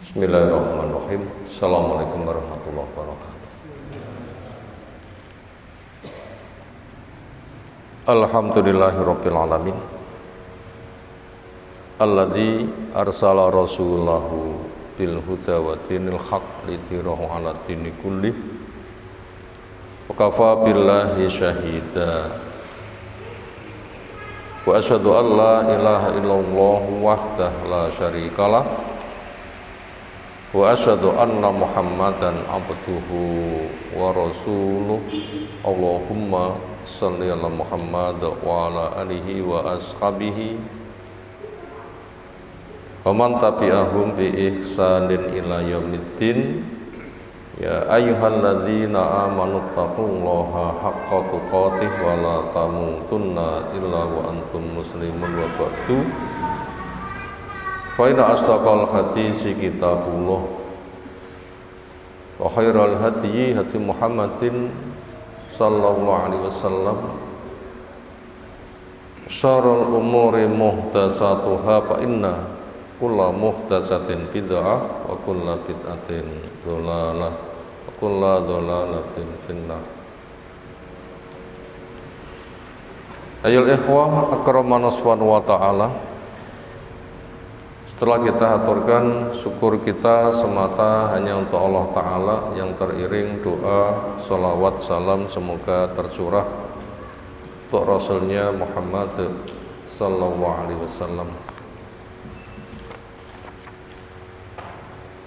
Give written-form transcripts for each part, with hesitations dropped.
Bismillahirrahmanirrahim. Assalamualaikum warahmatullahi wabarakatuh. Alhamdulillahirabbil alamin. Alladzi arsala rasulahu bil huda wa dinil haqq lidhirahu 'ala dini kulli. Wa kafa billahi syahida. Wa asyhadu an la ilaha illallah wahdahu la syarikalah. Wa asyhadu anna Muhammadan abduhu wa rasuluh. Allahumma shalli ala Muhammad wa ala alihi wa ashabihi wa man tabi'ahum bi ihsanin ila yaumiddin. Ya ayyuhalladzina amanu taqullaha haqqa tuqatih wa la tamutunna illa wa antum muslimun wa ba'du. Fa inna asdaqal hadisi kitabullah wa khairal hadyi hadi Muhammadin sallallahu alaihi wasallam. Syarrul umuri muhdatsatuha fa inna kulla muhdatsatin bid'ah wa kulla bid'atin dhalalah wa kulla dhalalatin finnar. Ayol ikhwah akramana subhanahu wa ta'ala, setelah kita haturkan syukur kita semata hanya untuk Allah Ta'ala yang teriring doa, salawat, salam semoga tercurah untuk Rasulnya Muhammad sallallahu alaihi wasallam.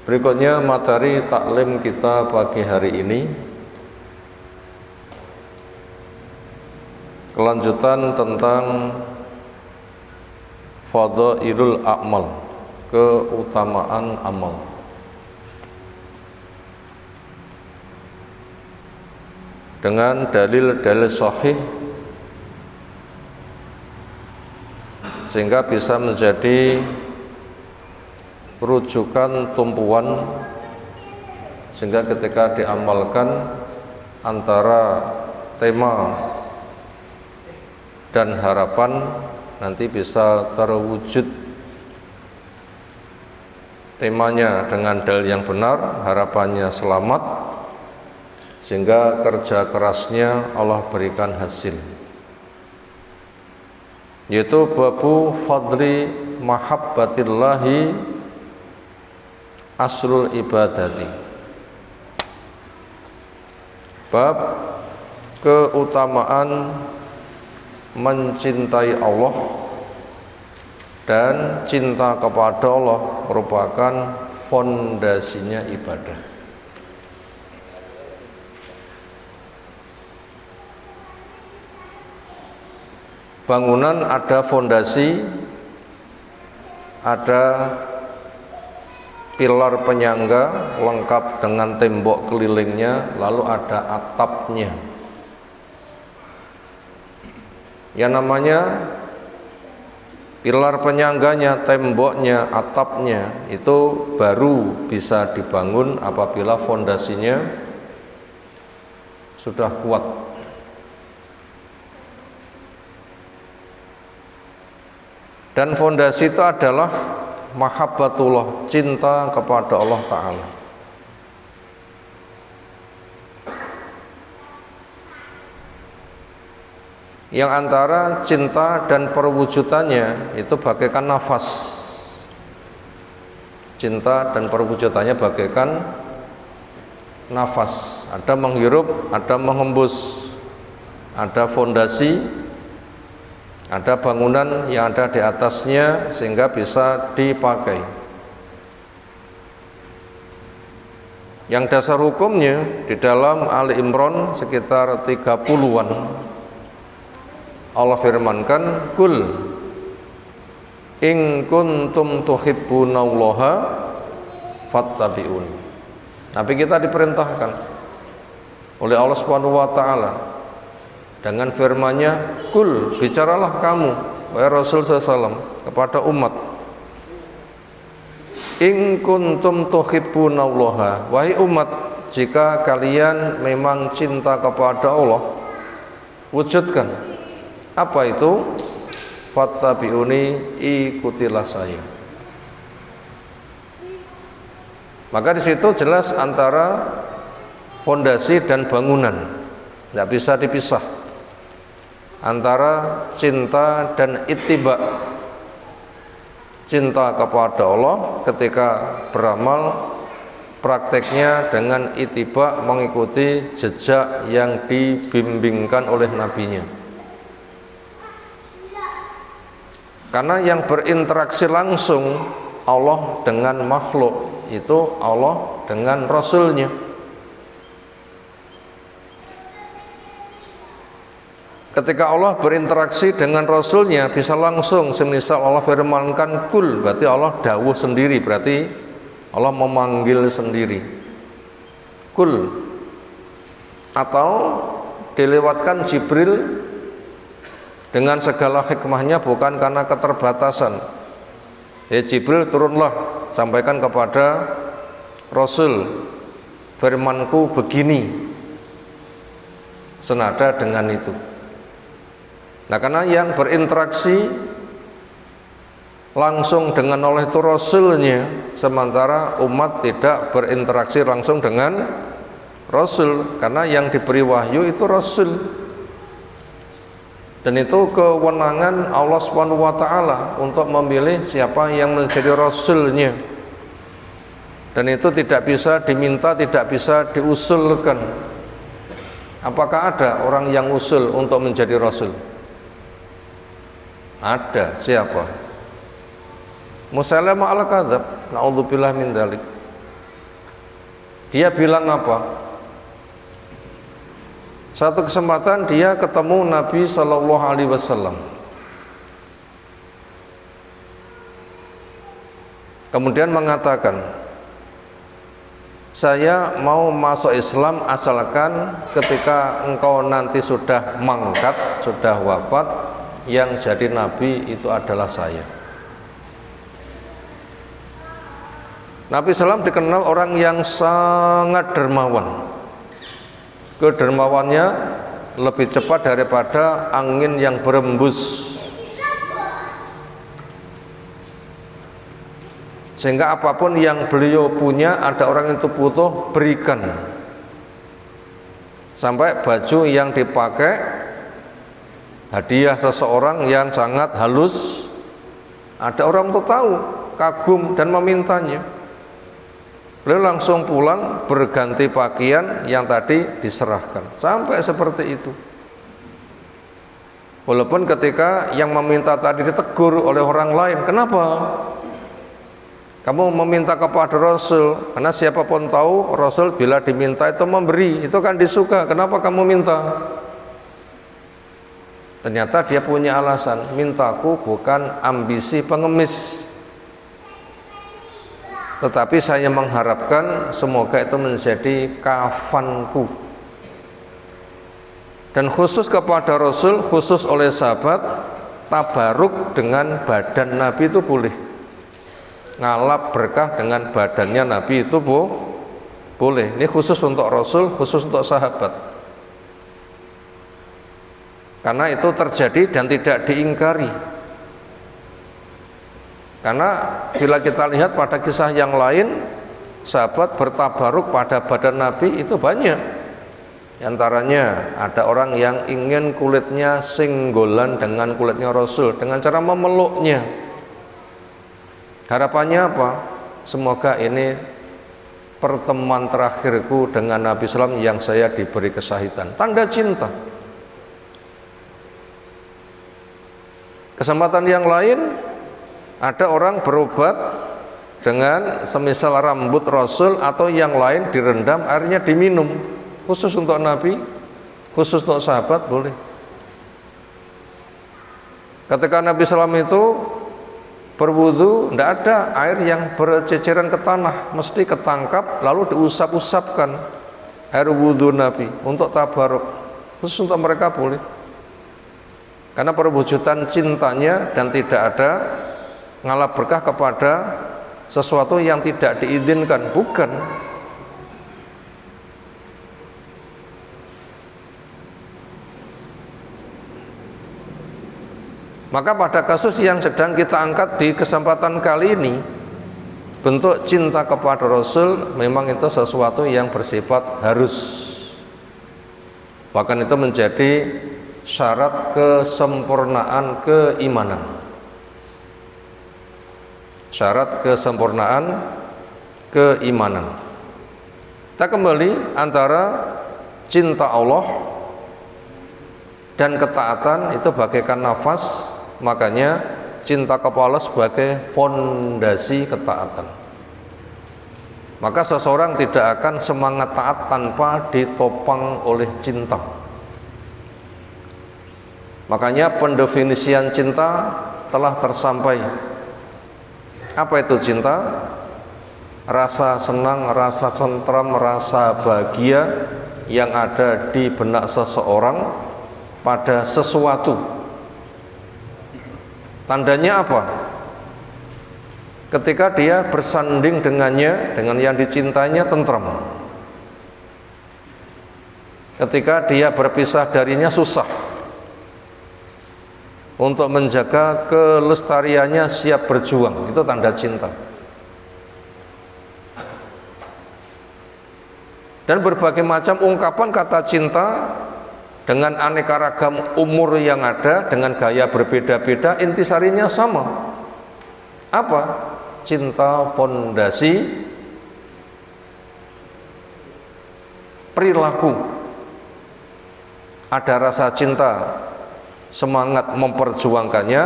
Berikutnya materi taklim kita pagi hari ini, kelanjutan tentang fadhailul a'mal, keutamaan amal. Dengan dalil-dalil sahih sehingga bisa menjadi rujukan tumpuan, sehingga ketika diamalkan antara tema dan harapan nanti bisa terwujud. Temanya dengan dalil yang benar, harapannya selamat, sehingga kerja kerasnya Allah berikan hasil. Yaitu babu fadli mahabbatillahi aslul ibadati. Bab keutamaan mencintai Allah dan cinta kepada Allah merupakan fondasinya ibadah. Bangunan ada fondasi, ada pilar penyangga lengkap dengan tembok kelilingnya, lalu ada atapnya. Yang namanya pilar penyangganya, temboknya, atapnya itu baru bisa dibangun apabila fondasinya sudah kuat. Dan fondasi itu adalah mahabbatullah, cinta kepada Allah Ta'ala. Yang antara cinta dan perwujudannya itu bagaikan nafas. Cinta dan perwujudannya bagaikan nafas. Ada menghirup, ada menghembus. Ada fondasi, ada bangunan yang ada di atasnya sehingga bisa dipakai. Yang dasar hukumnya di dalam Ali Imran sekitar 30-an Allah firmankan, kul in kuntum tuhibbunallaha fattabi'un. Nabi kita diperintahkan oleh Allah Subhanahu wa taala dengan firman-Nya, kul, bicaralah kamu wahai Rasul sallallahu kepada umat, in kuntum tuhibbunallaha, wahai umat, jika kalian memang cinta kepada Allah, wujudkan. Apa itu? Fattabi'uni, ikutilah saya. Maka di situ jelas antara fondasi dan bangunan, tidak bisa dipisah antara cinta dan ittiba. Cinta kepada Allah ketika beramal, prakteknya dengan ittiba, mengikuti jejak yang dibimbingkan oleh nabinya. Karena yang berinteraksi langsung Allah dengan makhluk itu Allah dengan Rasulnya. Ketika Allah berinteraksi dengan Rasulnya bisa langsung, semisal Allah firmankan kul, berarti Allah dawuh sendiri, berarti Allah memanggil sendiri kul. Atau dilewatkan Jibril dengan segala hikmahnya, bukan karena keterbatasan. Jibril turunlah, sampaikan kepada Rasul, firmanku begini, senada dengan itu. Nah, karena yang berinteraksi langsung dengan Allah itu Rasulnya, sementara umat tidak berinteraksi langsung dengan Rasul, karena yang diberi wahyu itu Rasul. Dan itu kewenangan Allah Subhanahu wa Ta'ala untuk memilih siapa yang menjadi Rasulnya. Dan itu tidak bisa diminta, tidak bisa diusulkan. Apakah ada orang yang usul untuk menjadi Rasul? Ada. Siapa? Musailamah al-Kadzab, na'udzubillah min dzalik. Dia bilang apa? Satu kesempatan dia ketemu Nabi Shallallahu Alaihi Wasallam. Kemudian mengatakan, saya mau masuk Islam asalkan ketika engkau nanti sudah mangkat, sudah wafat, yang jadi Nabi itu adalah saya. Nabi SAW dikenal orang yang sangat dermawan. Kedermawannya lebih cepat daripada angin yang berembus, sehingga apapun yang beliau punya, ada orang itu butuh, berikan. Sampai baju yang dipakai hadiah seseorang yang sangat halus, ada orang itu tahu, kagum dan memintanya. Beliau langsung pulang berganti pakaian yang tadi diserahkan. Sampai seperti itu. Walaupun ketika yang meminta tadi ditegur oleh orang lain, kenapa? Kamu meminta kepada Rasul, karena siapapun tahu Rasul bila diminta itu memberi, itu kan disuka. Kenapa kamu minta? Ternyata dia punya alasan, mintaku bukan ambisi pengemis, tetapi saya mengharapkan semoga itu menjadi kafanku. Dan khusus kepada Rasul, khusus oleh sahabat, tabaruk dengan badan Nabi itu boleh, ngalap berkah dengan badannya Nabi itu boleh. Ini khusus untuk Rasul, khusus untuk sahabat. Karena itu terjadi dan tidak diingkari. Karena bila kita lihat pada kisah yang lain, sahabat bertabaruk pada badan Nabi itu banyak. Di antaranya ada orang yang ingin kulitnya singgolan dengan kulitnya Rasul dengan cara memeluknya. Harapannya apa? Semoga ini pertemuan terakhirku dengan Nabi SAW yang saya diberi kesahitan. Tanda cinta. Kesempatan yang lain, ada orang berobat dengan semisal rambut Rasul atau yang lain direndam, airnya diminum. Khusus untuk Nabi, khusus untuk sahabat boleh. Ketika Nabi SAW itu berwudu, tidak ada air yang berceceran ke tanah, mesti ketangkap lalu diusap-usapkan air wudu Nabi untuk tabaruk. Khusus untuk mereka boleh. Karena perwujudan cintanya dan tidak ada ngalap berkah kepada sesuatu yang tidak diizinkan, bukan. Maka pada kasus yang sedang kita angkat di kesempatan kali ini, bentuk cinta kepada Rasul memang itu sesuatu yang bersifat harus, bahkan itu menjadi syarat kesempurnaan keimanan, syarat kesempurnaan keimanan. Kita kembali antara cinta Allah dan ketaatan itu bagaikan nafas, makanya cinta kepada Allah sebagai fondasi ketaatan. Maka seseorang tidak akan semangat taat tanpa ditopang oleh cinta. Makanya pendefinisian cinta telah tersampai. Apa itu cinta? Rasa senang, rasa tentram, rasa bahagia yang ada di benak seseorang pada sesuatu. Tandanya apa? Ketika dia bersanding dengannya, dengan yang dicintainya tentram. Ketika dia berpisah darinya susah. Untuk menjaga kelestariannya siap berjuang. Itu tanda cinta. Dan berbagai macam ungkapan kata cinta dengan aneka ragam umur yang ada, dengan gaya berbeda-beda, intisarinya sama. Apa? Cinta fondasi perilaku. Ada rasa cinta, semangat memperjuangkannya,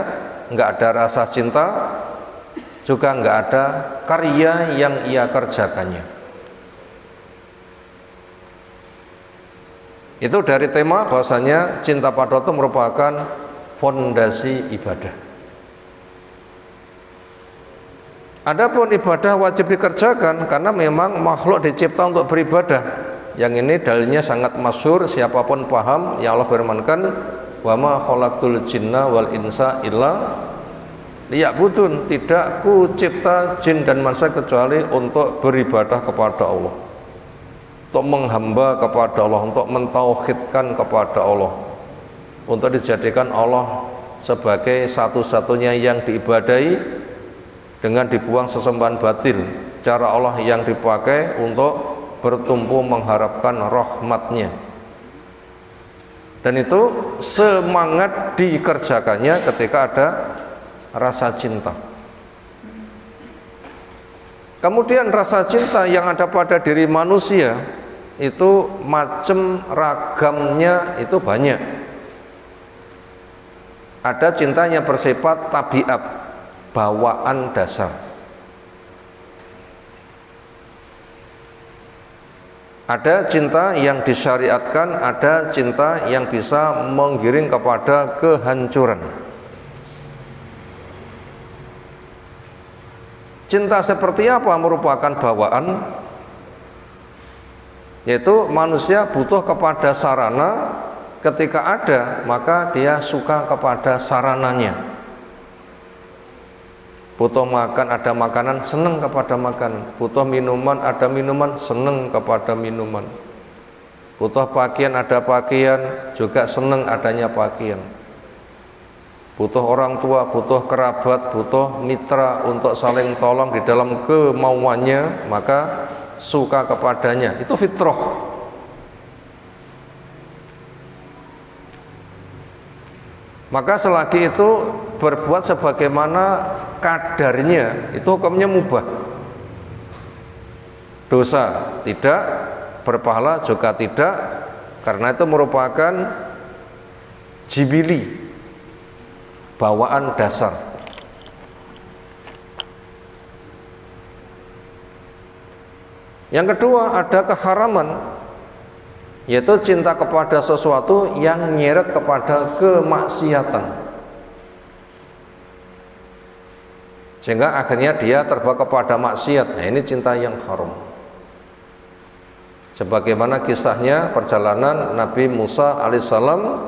enggak ada rasa cinta, juga enggak ada karya yang ia kerjakannya. Itu dari tema bahwasanya cinta pada Allah merupakan fondasi ibadah. Adapun ibadah wajib dikerjakan karena memang makhluk dicipta untuk beribadah. Yang ini dalilnya sangat masyhur, siapapun paham, yang Allah firmankan, "Wa ma khalaqtul jinna wal insa illa liya'budun." Tidak ku cipta jin dan manusia kecuali untuk beribadah kepada Allah, untuk menghamba kepada Allah, untuk mentauhidkan kepada Allah, untuk dijadikan Allah sebagai satu-satunya yang diibadahi, dengan dibuang sesembahan batil. Cara Allah yang dipakai untuk bertumpu mengharapkan rahmatnya. Dan itu semangat dikerjakannya ketika ada rasa cinta. Kemudian rasa cinta yang ada pada diri manusia itu macam ragamnya itu banyak. Ada cinta yang bersifat tabiat, bawaan dasar. Ada cinta yang disyariatkan, ada cinta yang bisa menggiring kepada kehancuran. Cinta seperti apa merupakan bawaan? Yaitu manusia butuh kepada sarana, ketika ada maka dia suka kepada sarananya. Butuh makan, ada makanan, senang kepada makan. Butuh minuman, ada minuman, senang kepada minuman. Butuh pakaian, ada pakaian, juga senang adanya pakaian. Butuh orang tua, butuh kerabat, butuh mitra untuk saling tolong di dalam kemauannya, maka suka kepadanya. Itu fitrah. Maka selagi itu berbuat sebagaimana kadarnya, itu hukumnya mubah. Dosa tidak, berpahala juga tidak, karena itu merupakan jibili, bawaan dasar. Yang kedua, ada keharaman, yaitu cinta kepada sesuatu yang nyeret kepada kemaksiatan, sehingga akhirnya dia terbawa kepada maksiat. Nah, ini cinta yang haram. Sebagaimana kisahnya perjalanan Nabi Musa alaihissalam,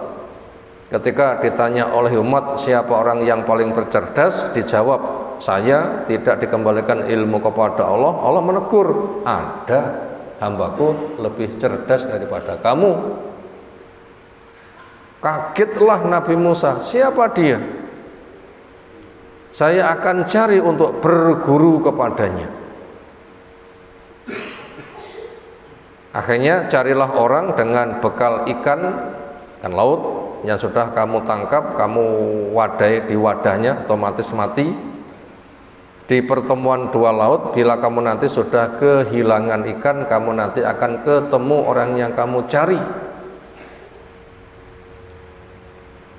ketika ditanya oleh umat siapa orang yang paling bercerdas, dijawab, saya. Tidak dikembalikan ilmu kepada Allah. Allah menegur, ada hambaku lebih cerdas daripada kamu. Kagetlah Nabi Musa, siapa dia? Saya akan cari untuk berguru kepadanya. Akhirnya carilah orang dengan bekal ikan laut yang sudah kamu tangkap, kamu wadai di wadahnya, otomatis mati. Di pertemuan dua laut, bila kamu nanti sudah kehilangan ikan, kamu nanti akan ketemu orang yang kamu cari.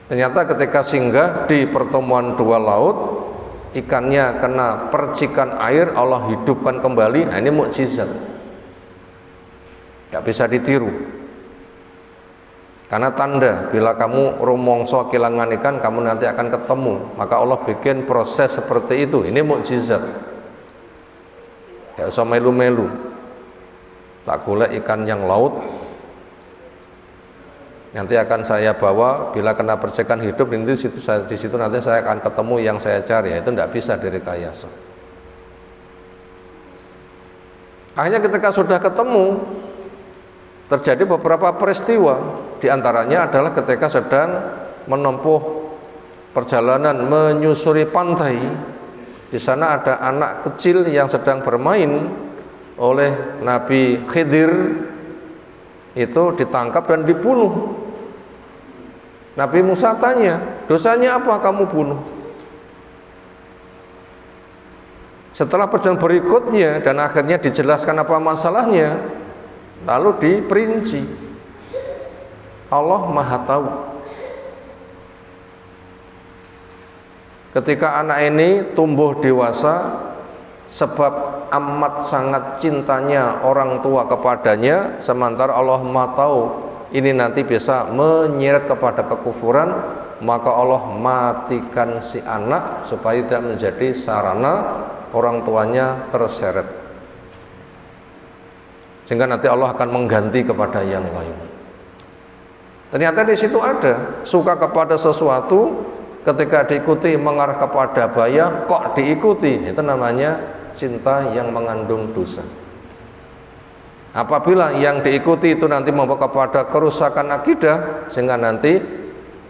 Ternyata ketika singgah di pertemuan dua laut, ikannya kena percikan air, Allah hidupkan kembali. Nah, ini mukjizat, gak bisa ditiru. Karena tanda bila kamu rumongso kehilangan ikan, kamu nanti akan ketemu. Maka Allah bikin proses seperti itu. Ini mukjizat. Gak usah melu-melu. Tak golek ikan yang laut, nanti akan saya bawa. Bila kena percikan hidup, di situ nanti saya akan ketemu yang saya cari. Itu tidak bisa direkayasa. Akhirnya ketika sudah ketemu, terjadi beberapa peristiwa. Di antaranya adalah ketika sedang menempuh perjalanan menyusuri pantai. Di sana ada anak kecil yang sedang bermain oleh Nabi Khidir. Itu ditangkap dan dibunuh. Nabi Musa tanya, dosanya apa kamu bunuh? Setelah perjalanan berikutnya dan akhirnya dijelaskan apa masalahnya, lalu diperinci. Allah Maha Tahu. Ketika anak ini tumbuh dewasa, sebab amat sangat cintanya orang tua kepadanya, sementara Allah Maha Tahu ini nanti bisa menyeret kepada kekufuran, maka Allah matikan si anak supaya tidak menjadi sarana orang tuanya terseret, sehingga nanti Allah akan mengganti kepada yang lain. Ternyata di situ ada suka kepada sesuatu, ketika diikuti mengarah kepada bahaya, kok diikuti? Itu namanya cinta yang mengandung dosa. Apabila yang diikuti itu nanti membawa kepada kerusakan akidah, sehingga nanti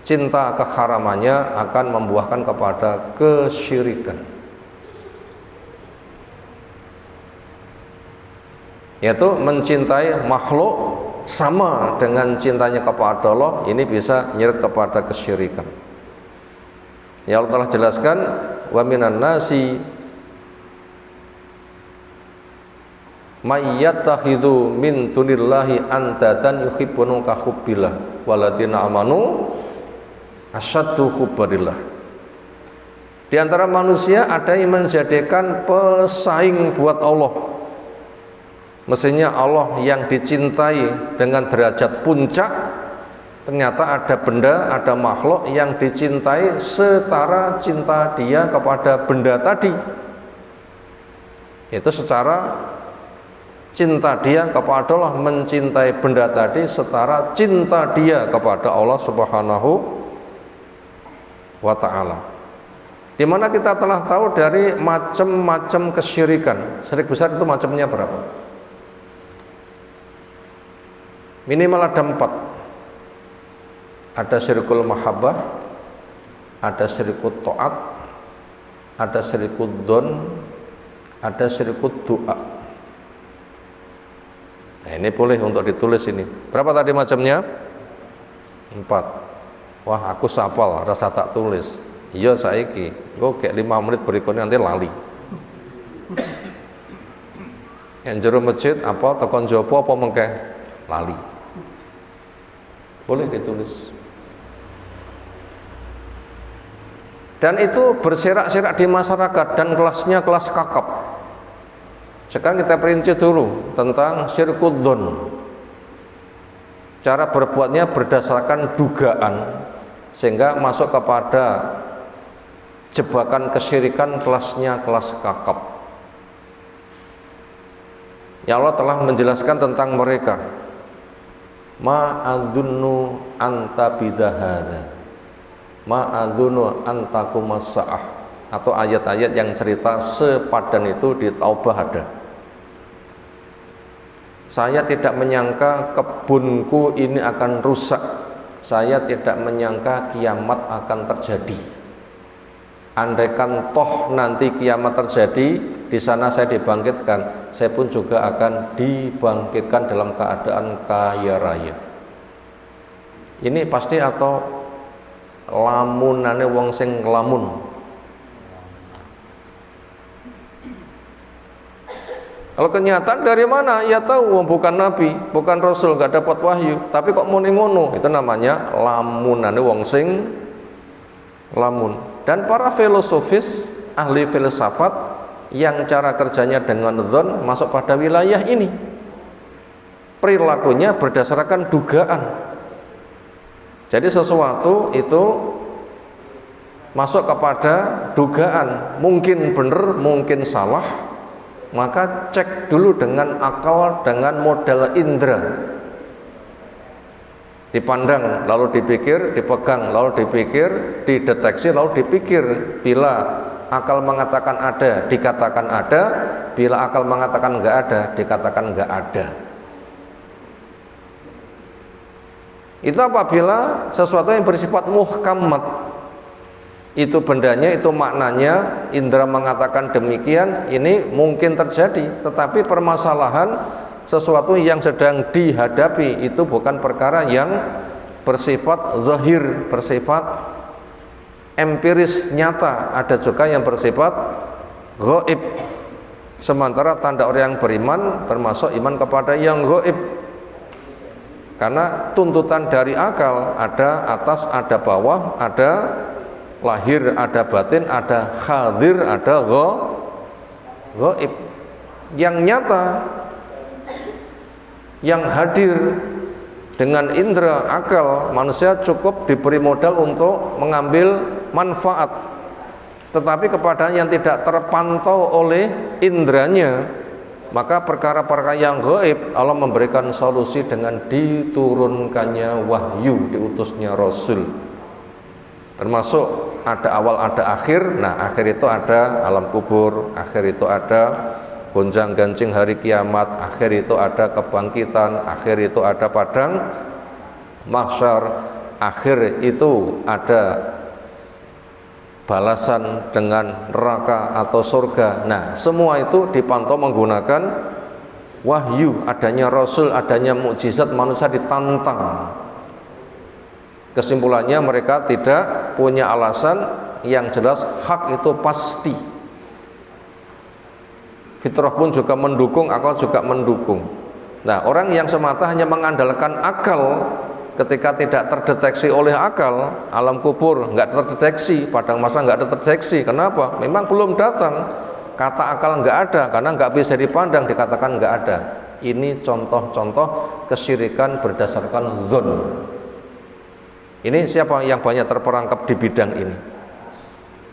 cinta keharamannya akan membuahkan kepada kesyirikan, yaitu mencintai makhluk sama dengan cintanya kepada Allah. Ini bisa nyeret kepada kesyirikan. Ya Allah telah jelaskan, wa minan nasi may yattakhidhu min dunillahi andadan yuhibbuna ka hubbillah waladina amanu asyaddu hubbillah. Di antara manusia ada yang menjadikan pesaing buat Allah. Mestinya Allah yang dicintai dengan derajat puncak, ternyata ada benda, ada makhluk yang dicintai setara cinta dia kepada benda tadi. Itu secara cinta dia kepada Allah, mencintai benda tadi setara cinta dia kepada Allah Subhanahu wa ta'ala. Dimana kita telah tahu dari macam-macam kesyirikan. Syirik besar itu macamnya berapa? Minimal ada 4. Ada syirkul mahabbah, ada syirkul ta'at, ada syirkul dzon, ada syirkul du'a. Nah, ini boleh untuk ditulis ini. Berapa tadi macamnya? 4. Wah, aku sapal, rasa tak tulis. Iya saiki, kok kayak 5 menit berikutnya nanti lali. Yang jero masjid apa tekon jopo apa mengkeh lali. Boleh ditulis. Dan itu berserak-serak di masyarakat dan kelasnya kelas kakap. Sekarang kita perinci dulu tentang syirkud dzon. Cara berbuatnya berdasarkan dugaan, sehingga masuk kepada jebakan kesyirikan kelasnya kelas kakap. Ya Allah telah menjelaskan tentang mereka. Ma'adunnu anta bidahada, ma'adunnu antakumas sa'ah, atau ayat-ayat yang cerita sepadan itu di Taubah ada. Saya tidak menyangka kebunku ini akan rusak, saya tidak menyangka kiamat akan terjadi. Andaikan toh nanti kiamat terjadi, di sana saya dibangkitkan, saya pun juga akan dibangkitkan dalam keadaan kaya raya. Ini pasti atau lamunane wong sing lamun. Kalau kenyataan dari mana? Ya tahu, bukan nabi, bukan rasul, gak dapat wahyu, tapi kok muni ngono, itu namanya lamunane wong sing lamun. Dan para filosofis, ahli filsafat yang cara kerjanya dengan dzon masuk pada wilayah ini. Perilakunya berdasarkan dugaan. Jadi sesuatu itu masuk kepada dugaan, mungkin benar, mungkin salah, maka cek dulu dengan akal, dengan modal indera. Dipandang, lalu dipikir, dipegang, lalu dipikir, dideteksi, lalu dipikir. Bila akal mengatakan ada, dikatakan ada. Bila akal mengatakan enggak ada, dikatakan enggak ada. Itu apabila sesuatu yang bersifat muhkamat, itu bendanya, itu maknanya, indera mengatakan demikian, ini mungkin terjadi. Tetapi permasalahan sesuatu yang sedang dihadapi itu bukan perkara yang bersifat zahir, bersifat empiris, nyata. Ada juga yang bersifat gaib. Sementara tanda orang yang beriman termasuk iman kepada yang gaib. Karena tuntutan dari akal ada atas, ada bawah, ada lahir, ada batin, ada hadir, ada gaib. Yang nyata, yang hadir dengan indera akal manusia cukup diberi modal untuk mengambil manfaat. Tetapi kepada yang tidak terpantau oleh inderanya, maka perkara-perkara yang gaib Allah memberikan solusi dengan diturunkannya wahyu, diutusnya Rasul. Termasuk ada awal, ada akhir. Nah, akhir itu ada alam kubur, akhir itu ada gonjang-ganjing hari kiamat, akhir itu ada kebangkitan, akhir itu ada padang mahsyar, akhir itu ada balasan dengan neraka atau surga. Nah, semua itu dipantau menggunakan wahyu. Adanya Rasul, adanya mukjizat, manusia ditantang. Kesimpulannya mereka tidak punya alasan, yang jelas hak itu pasti. Fitrah pun juga mendukung, akal juga mendukung. Nah, orang yang semata hanya mengandalkan akal, ketika tidak terdeteksi oleh akal, alam kubur nggak terdeteksi, padang mahsyar nggak terdeteksi. Kenapa? Memang belum datang. Kata akal nggak ada, karena nggak bisa dipandang, dikatakan nggak ada. Ini contoh-contoh kesyirikan berdasarkan dzon. Ini siapa yang banyak terperangkap di bidang ini?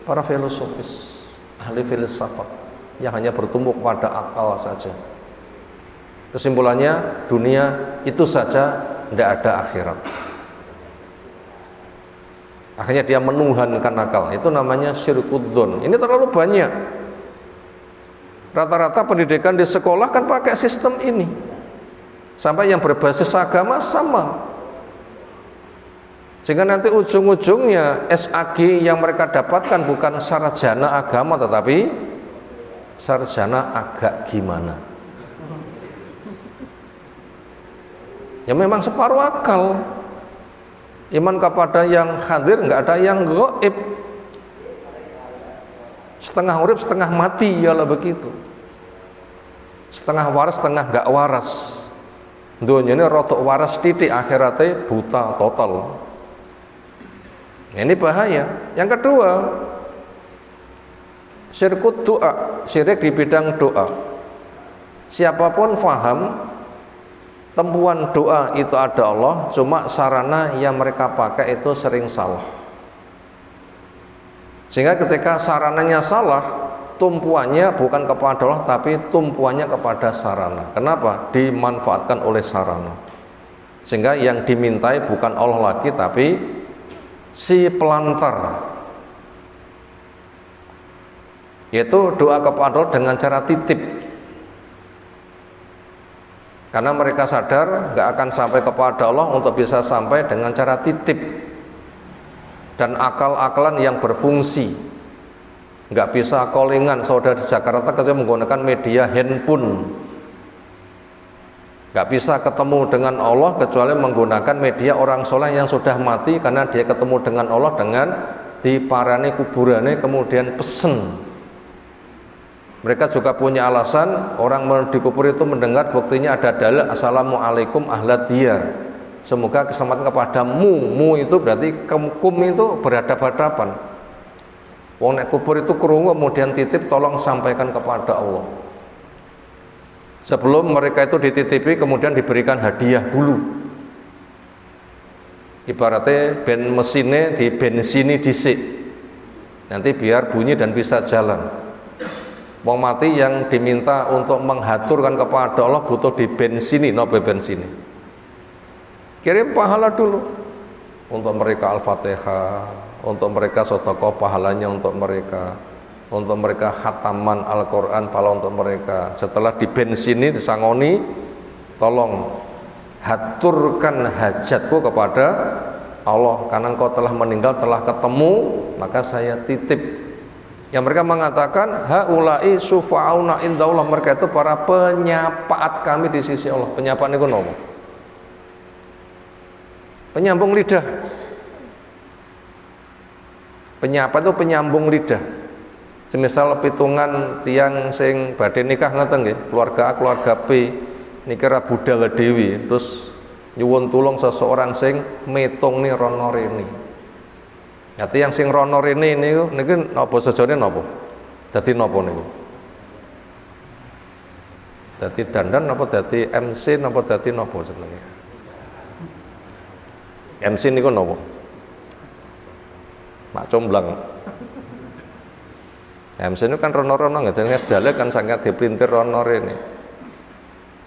Para filosofis, ahli filsafat yang hanya bertumbuh pada akal saja. Kesimpulannya, dunia itu saja, tidak ada akhirat. Akhirnya dia menuhankan akal. Itu namanya syirkudzon. Ini terlalu banyak. Rata-rata pendidikan di sekolah kan pakai sistem ini. Sampai yang berbasis agama sama. Sehingga nanti ujung-ujungnya SAG yang mereka dapatkan bukan sarjana agama, tetapi sarjana agak gimana. Ya memang separuh akal. Iman kepada yang hadir, nggak ada yang gaib. Setengah urip, setengah mati, ya lah begitu. Setengah waras, setengah nggak waras. Dunia ini rotok waras titik, akhiratnya buta total. Ini bahaya. Yang kedua, syirkut doa, syirik di bidang doa. Siapapun faham tempuan doa itu ada Allah, cuma sarana yang mereka pakai itu sering salah. Sehingga ketika sarananya salah, tumpuannya bukan kepada Allah, tapi tumpuannya kepada sarana. Kenapa? Dimanfaatkan oleh sarana. Sehingga yang dimintai bukan Allah lagi, tapi si pelantar, yaitu doa kepada Allah dengan cara titip. Karena mereka sadar gak akan sampai kepada Allah, untuk bisa sampai dengan cara titip dan akal-akalan yang berfungsi. nggak bisa callingan saudara di Jakarta kecuali menggunakan media handphone. Nggak bisa ketemu dengan Allah kecuali menggunakan media orang soleh yang sudah mati, karena dia ketemu dengan Allah dengan diparani kuburannya kemudian pesen. Mereka juga punya alasan, orang di kubur itu mendengar, buktinya ada dalil assalamualaikum ahlad diyar, semoga keselamatan kepadamu. Mu itu berarti kum itu berhadap-hadapan. Wong nek kubur itu krungu kemudian titip, tolong sampaikan kepada Allah. Sebelum mereka itu dititipi kemudian diberikan hadiah dulu. Ibaratnya mesinnya di bensini dhisik, nanti biar bunyi dan bisa jalan. Wong mati yang diminta untuk menghaturkan kepada Allah butuh di bensini, nobe bensini. Kirim pahala dulu untuk mereka Al-Fatihah, untuk mereka sedekah pahalanya untuk mereka khataman Al-Quran pahala untuk mereka. Setelah di bensini disangoni, tolong haturkan hajatku kepada Allah, karena engkau telah meninggal, telah ketemu, maka saya titip. Yang mereka mengatakan haulai sufa'auna indallah, mereka itu para penyapaat kami di sisi Allah. Penyapaan itu nopo? Penyambung lidah. Penyapa itu penyambung lidah. Semisal pitungan tiang sing badhe nikah ngoten nggih, keluarga A, keluarga B nikah budal dewi, terus nyuwun tulung seseorang sing metung nih rono rene. Nanti yang sing rono rene niku napa sejane napa? Dadi napa niku? Dadi dandan napa dadi MC napa dadi napa jenenge? MC niku napa? Mak comblang. MC itu kan rono-rono nggak, jadi sedale kan sangat diprintir rono rene.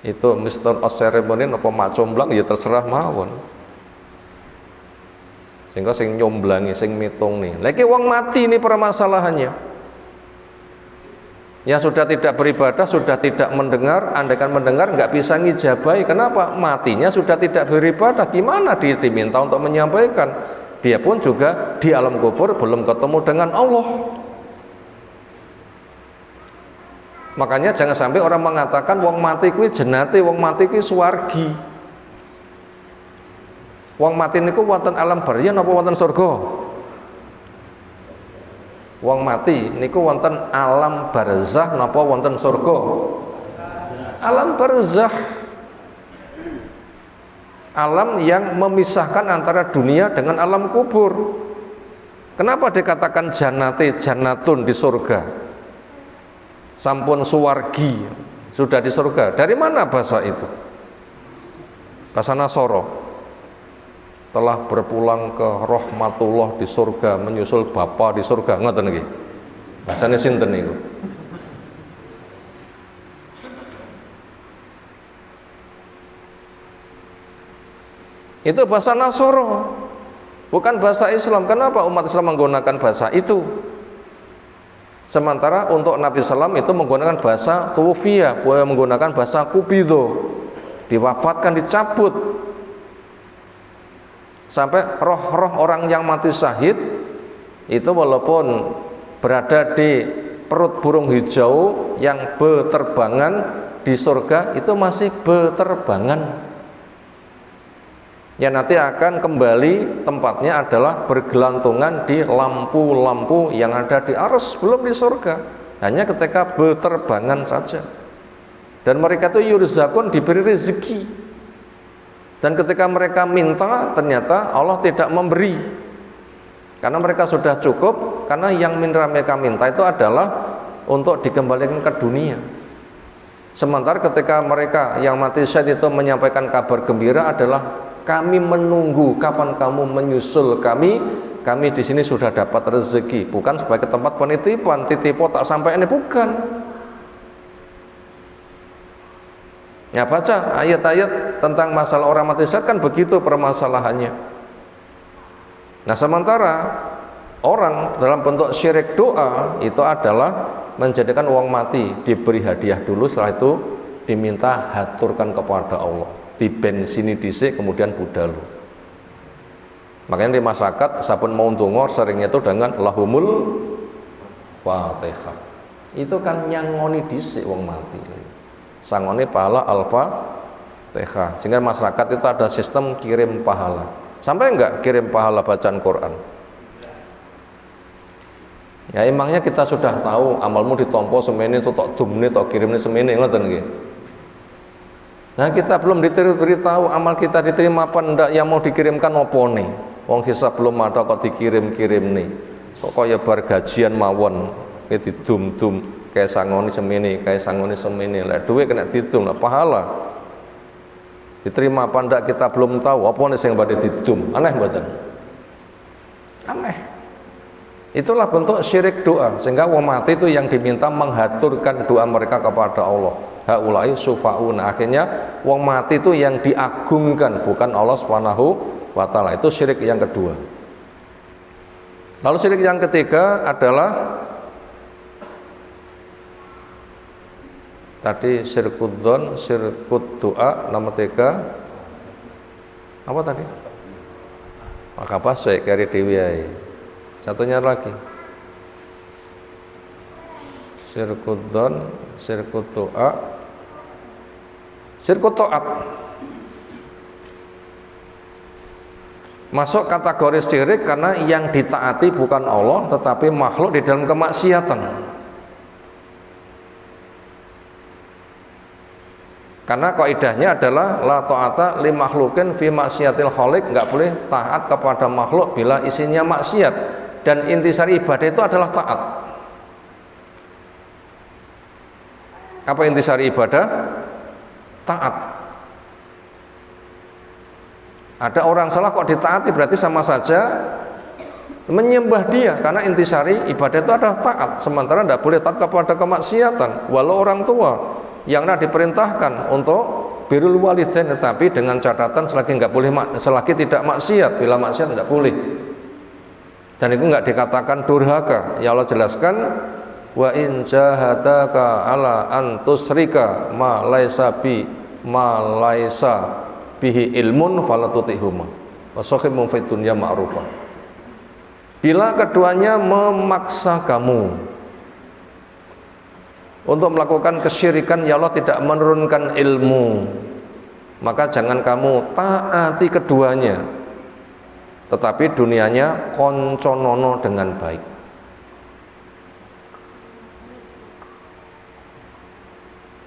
Itu Mr. Ceremony apa mak comblang ya terserah mawon. Sehingga sing nyomblangi, sing mitung nih. Lagi wong mati ini permasalahannya. Yang sudah tidak beribadah, sudah tidak mendengar, andaikan mendengar nggak bisa ngijabai. Kenapa? Matinya sudah tidak beribadah. Gimana dia diminta untuk menyampaikan? Dia pun juga di alam kubur belum ketemu dengan Allah. Makanya jangan sampai orang mengatakan wong mati kuwi jenate, wong mati kuwi suwargi. Wong mati niku wonten alam barzah napa wonten surga? Wong mati niku wonten alam barzah napa wonten surga? Alam barzah. Alam yang memisahkan antara dunia dengan alam kubur. Kenapa dikatakan jannate, jannatun di surga? Sampun suwargi, sudah di surga. Dari mana bahasa itu? Bahasa Nasoro. Telah berpulang ke rahmatullah di surga, menyusul Bapa di surga. Ngoten nggih. Bahasane sinten niku? Itu bahasa Nasoro, bukan bahasa Islam. Kenapa umat Islam menggunakan bahasa itu? Sementara untuk Nabi Sallam itu menggunakan bahasa tuwfiya, menggunakan bahasa kubido, diwafatkan, dicabut. Sampai roh-roh orang yang mati syahid itu walaupun berada di perut burung hijau yang beterbangan di surga, itu masih beterbangan. Yang nanti akan kembali tempatnya adalah bergelantungan di lampu-lampu yang ada di arsy, belum di surga, hanya ketika beterbangan saja. Dan mereka itu yurzakun, diberi rezeki, dan ketika mereka minta ternyata Allah tidak memberi, karena mereka sudah cukup, karena yang mereka minta itu adalah untuk dikembalikan ke dunia. Sementara ketika mereka yang mati syahid itu menyampaikan kabar gembira adalah kami menunggu kapan kamu menyusul kami di sini sudah dapat rezeki, bukan sebagai tempat penitipan, titipo tak sampai ini, bukan. Ya baca ayat-ayat tentang masalah orang mati syahid kan begitu permasalahannya. Nah sementara orang dalam bentuk syirik doa itu adalah menjadikan uang mati diberi hadiah dulu, setelah itu diminta haturkan kepada Allah, di bensini dhisik kemudian budal. Makanya di masyarakat sabun mau ndonga seringnya itu dengan lahumul Fatihah. Itu kan nyangoni dhisik wong mati. Sangone pahala Al-Fatihah. Sehingga masyarakat itu ada sistem kirim pahala. Sampai enggak kirim pahala bacaan Quran? Ya emangnya kita sudah tahu amalmu ditompo semene tok dumne tok kirimne semene ngoten nggih. Nah, kita belum diberitahu amal kita diterima apa ndak, yang mau dikirimkan opone. Wong hisab belum ada kok dikirim-kirim nih. Kok kaya bar gajian mawon didum-dum kayak sangoni semene, kayak sangoni semene. Lek duwe kena didum lah pahala. Diterima apa ndak kita belum tahu. Apa nih sing badhe didum? Aneh mboten? Aneh. Itulah bentuk syirik doa. Sehingga wong mati itu yang diminta menghaturkan doa mereka kepada Allah. Haulai sufauna. Akhirnya wong mati itu yang diagungkan, bukan Allah Subhanahu wa taala. Itu syirik yang kedua. Lalu syirik yang ketiga adalah tadi syirkud dzon, syirkud doa, nomor 3 apa tadi? Maka apa saya kari dewi. Satunya lagi syirkud dzon, syirkud doa, syirkud taat. Masuk kategori syirik karena yang ditaati bukan Allah tetapi makhluk di dalam kemaksiatan. Karena kaidahnya adalah la ta'ata li makhlukin fi maksiatil khaliq, enggak boleh taat kepada makhluk bila isinya maksiat, dan intisari ibadah itu adalah taat. Apa intisari ibadah? Taat. Ada orang salah kok ditaati, berarti sama saja menyembah dia, karena intisari ibadah itu adalah taat. Sementara tidak boleh taat kepada kemaksiatan, walau orang tua yang diperintahkan untuk birrul walidain, tetapi dengan catatan selagi tidak maksiat. Bila maksiat tidak boleh, dan itu enggak dikatakan durhaka. Ya Allah jelaskan, wa in jahadaka ala an tusyrika ma laisa bihi ilmun fala tutihuma wa sahibhum fid dunya ma'rufa. Bila keduanya memaksa kamu untuk melakukan kesyirikan, ya Allah tidak menurunkan ilmu, maka jangan kamu taati keduanya, tetapi dunianya konconono dengan baik.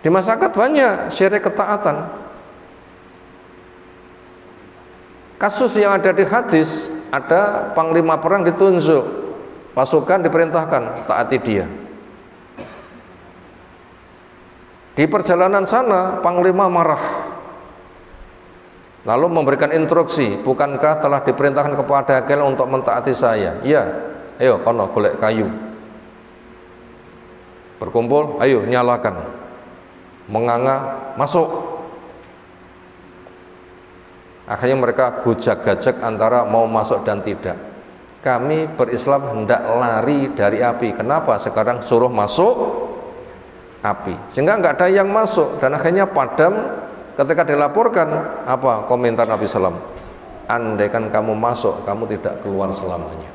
Di masyarakat banyak syirik ketaatan. Kasus yang ada di hadis, ada panglima perang ditunjuk, pasukan diperintahkan taati dia. Di perjalanan sana panglima marah, lalu memberikan instruksi, bukankah telah diperintahkan kepada kalian untuk mentaati saya? Iya. Ayo kono golek kayu, berkumpul, ayo nyalakan, menganga, masuk. Akhirnya mereka gujak-gajak antara mau masuk dan tidak. Kami berislam hendak lari dari api. Kenapa sekarang suruh masuk api? Sehingga nggak ada yang masuk, dan akhirnya padam. Ketika dilaporkan, apa komentar Nabi SAW? Andaikan kamu masuk, kamu tidak keluar selamanya.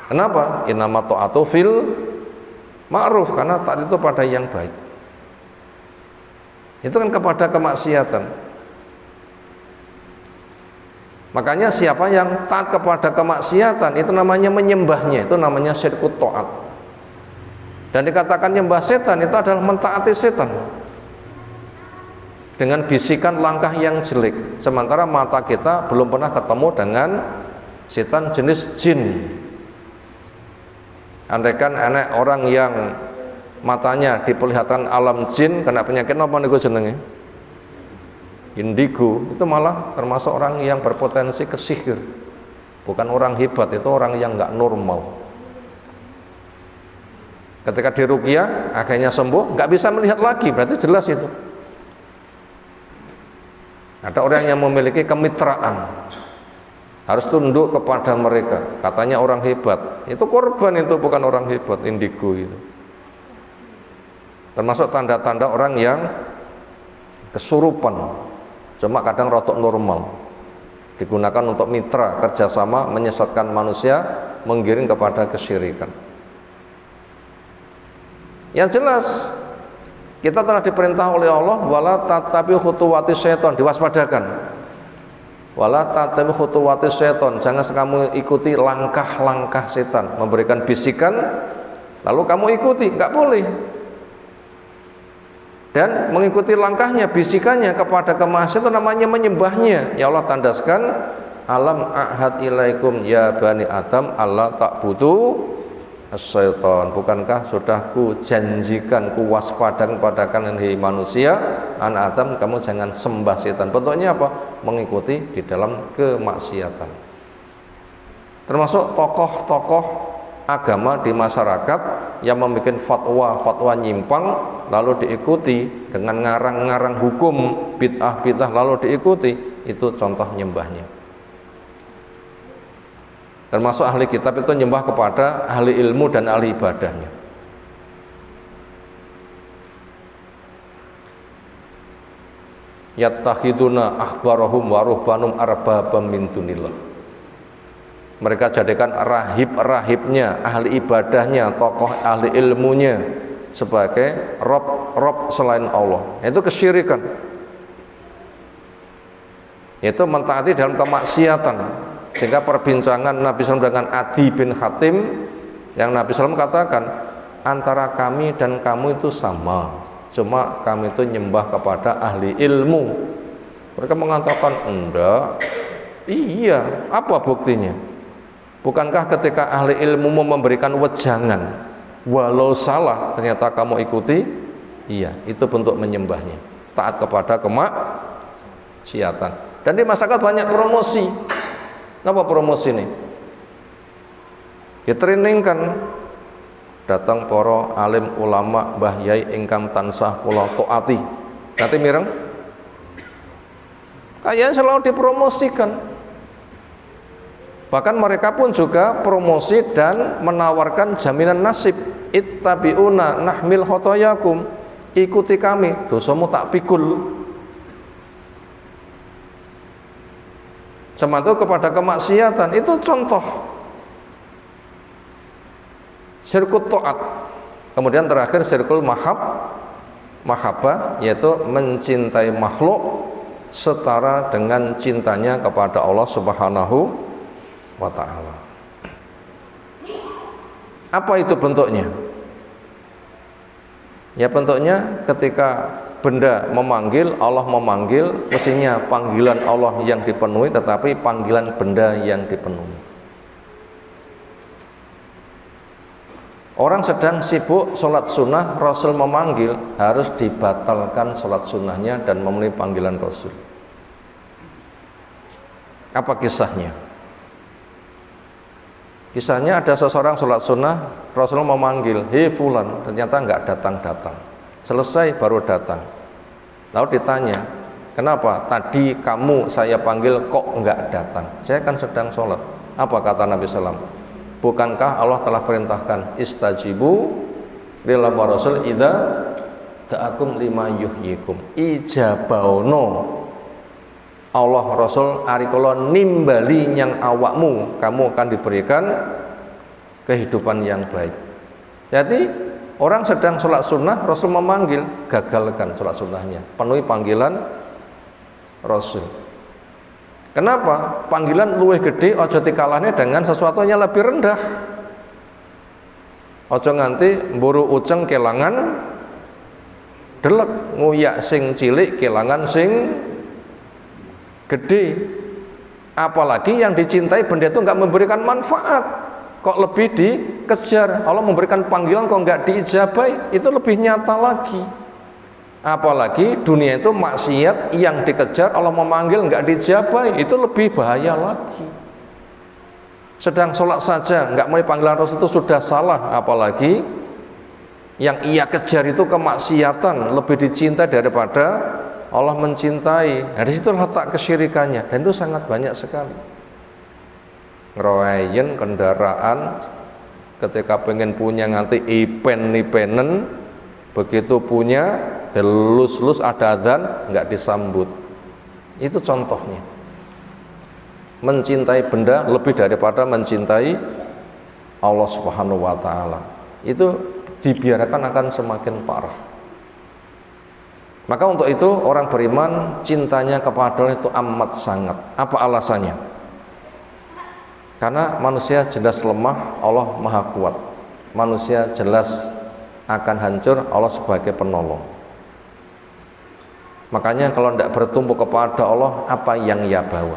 Kenapa? Innama ta'atu fil ma'ruf, karena taat itu pada yang baik. Itu kan kepada kemaksiatan. Makanya siapa yang taat kepada kemaksiatan, itu namanya menyembahnya, itu namanya syirkut ta'at. Dan dikatakan nyembah setan itu adalah mentaati setan dengan bisikan langkah yang jelek. Sementara mata kita belum pernah ketemu dengan setan jenis jin. Andaikan anak orang yang matanya diperlihatkan alam jin, kena penyakit apa niku jenenge? Indigo, itu malah termasuk orang yang berpotensi kesihir. Bukan orang hebat, itu orang yang nggak normal. Ketika diruqyah akhirnya sembuh, nggak bisa melihat lagi, berarti jelas itu. Ada orang yang memiliki kemitraan, harus tunduk kepada mereka, katanya orang hebat. Itu korban, itu bukan orang hebat. Indigo itu termasuk tanda-tanda orang yang kesurupan, cuma kadang rotok normal, digunakan untuk mitra kerjasama menyesatkan manusia, menggiring kepada kesyirikan. Yang jelas kita telah diperintah oleh Allah wala tatabi khutuwati syaiton, diwaspadakan. Wala tatabi khutuwati syaiton, jangan kamu ikuti langkah-langkah setan, memberikan bisikan lalu kamu ikuti, enggak boleh. Dan mengikuti langkahnya, bisikannya kepada kemaksiatan itu namanya menyembahnya. Ya Allah tandaskan, alam ahad ilaikum ya bani Adam Allah ta'budu as-syaitan, bukankah sudah ku janjikan, ku waspadakan kepada kalian hei manusia, anak Adam, kamu jangan sembah setan. Bentuknya apa? Mengikuti di dalam kemaksiatan. Termasuk tokoh-tokoh agama di masyarakat yang membuat fatwa nyimpang lalu diikuti dengan ngarang-ngarang hukum bid'ah lalu diikuti, itu contoh nyembahnya. Termasuk ahli kitab itu nyembah kepada ahli ilmu dan ahli ibadahnya. Yattakhiduna akhbarahum wa ruhbanum arbabam min dunillah. Mereka jadikan rahib-rahibnya, ahli ibadahnya, tokoh ahli ilmunya sebagai rob selain Allah. Itu kesyirikan. Itu mentaati dalam kemaksiatan. Sehingga perbincangan Nabi SAW dengan Adi bin Hatim, yang Nabi SAW katakan, antara kami dan kamu itu sama, cuma kami itu nyembah kepada ahli ilmu. Mereka mengatakan, enggak. Iya, apa buktinya? Bukankah ketika ahli ilmu memberikan wejangan, walau salah ternyata kamu ikuti? Iya, itu bentuk menyembahnya, taat kepada kemaksiatan. Dan di masyarakat banyak promosi. Apa promosi ini? Ditrainingkan, datang para alim ulama mbah yai ingkang tansah kula taati. Nanti mireng. Kayaknya selalu dipromosikan. Bahkan mereka pun juga promosi dan menawarkan jaminan nasib. Ittabi'una nahmil khotoyakum, ikuti kami, dosamu tak pikul. Semata kepada kemaksiatan, itu contoh syirkut ta'at. Kemudian terakhir syirkul mahabbah, yaitu mencintai makhluk setara dengan cintanya kepada Allah Subhanahu wa ta'ala. Apa itu bentuknya? Ya bentuknya ketika benda memanggil, Allah memanggil, mestinya panggilan Allah yang dipenuhi, tetapi panggilan benda yang dipenuhi. Orang sedang sibuk sholat sunnah, Rasul memanggil, harus dibatalkan sholat sunnahnya dan memenuhi panggilan Rasul. Apa kisahnya? Kisahnya ada seseorang sholat sunnah, Rasul memanggil, hei fulan, ternyata nggak datang-datang. Selesai baru datang. Lalu ditanya, kenapa tadi kamu saya panggil kok enggak datang? Saya kan sedang sholat. Apa kata Nabi SAW? Bukankah Allah telah perintahkan istajibu lillahi wa rasul idza da'akum lima yuhyikum, ijabauno Allah Rasul arikala nimbali nyang awakmu, kamu akan diberikan kehidupan yang baik. Jadi orang sedang sholat sunnah, Rasul memanggil, gagalkan sholat sunnahnya, penuhi panggilan Rasul. Kenapa? Panggilan luwih gede, ojo dikalahne dengan sesuatu yang lebih rendah. Ojo nganti mburu uceng kelangan delek, nguyak sing cilik kelangan sing gede. Apalagi yang dicintai benda itu nggak memberikan manfaat, kok lebih dikejar. Allah memberikan panggilan kok nggak diijabai, itu lebih nyata lagi. Apalagi dunia itu maksiat yang dikejar, Allah memanggil nggak dijabai, itu lebih bahaya lagi. Sedang sholat saja nggak memenuhi panggilan Rasul itu sudah salah, apalagi yang ia kejar itu kemaksiatan, lebih dicintai daripada Allah mencintai. Nah, di situ letak kesyirikannya, dan itu sangat banyak sekali. Ngeroyen kendaraan ketika pengen punya nganti ipenen, begitu punya delus-lus ada adzan nggak disambut. Itu contohnya. Mencintai benda lebih daripada mencintai Allah Subhanahu wa taala. Itu dibiarkan akan semakin parah. Maka untuk itu orang beriman cintanya kepada Allah itu amat sangat. Apa alasannya? Karena manusia jelas lemah, Allah maha kuat. Manusia jelas akan hancur, Allah sebagai penolong. Makanya kalau tidak bertumpu kepada Allah, apa yang ia bawa?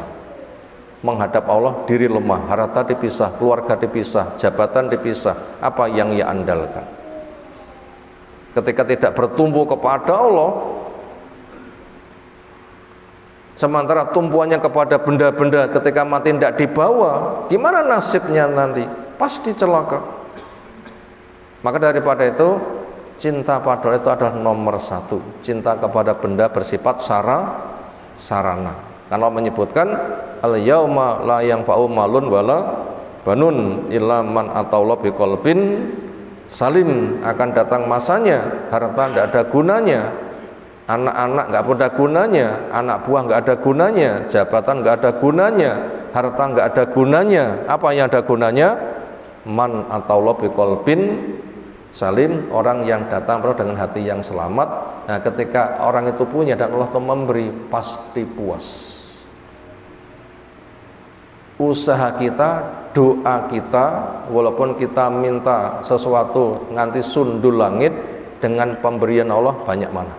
Menghadap Allah, diri lemah, harta dipisah, keluarga dipisah, jabatan dipisah, apa yang ia andalkan? Ketika tidak bertumpu kepada Allah, sementara tumpuannya kepada benda-benda, ketika mati tidak dibawa, gimana nasibnya nanti? Pasti celaka. Maka daripada itu, cinta pada Allah itu adalah nomor satu. Cinta kepada benda bersifat sarana. Karena Allah menyebutkan al-yauma la yanfa'u malun wala banun illa man ataullah biqalbin salim. Akan datang masanya harta tidak ada gunanya, anak-anak nggak ada gunanya, anak buah nggak ada gunanya, jabatan nggak ada gunanya, harta nggak ada gunanya. Apa yang ada gunanya? Man ataullah biqalbin salim, orang yang datang dengan hati yang selamat. Nah, ketika orang itu punya dan Allah itu memberi, pasti puas. Usaha kita, doa kita, walaupun kita minta sesuatu nganti sundul langit, dengan pemberian Allah banyak mana.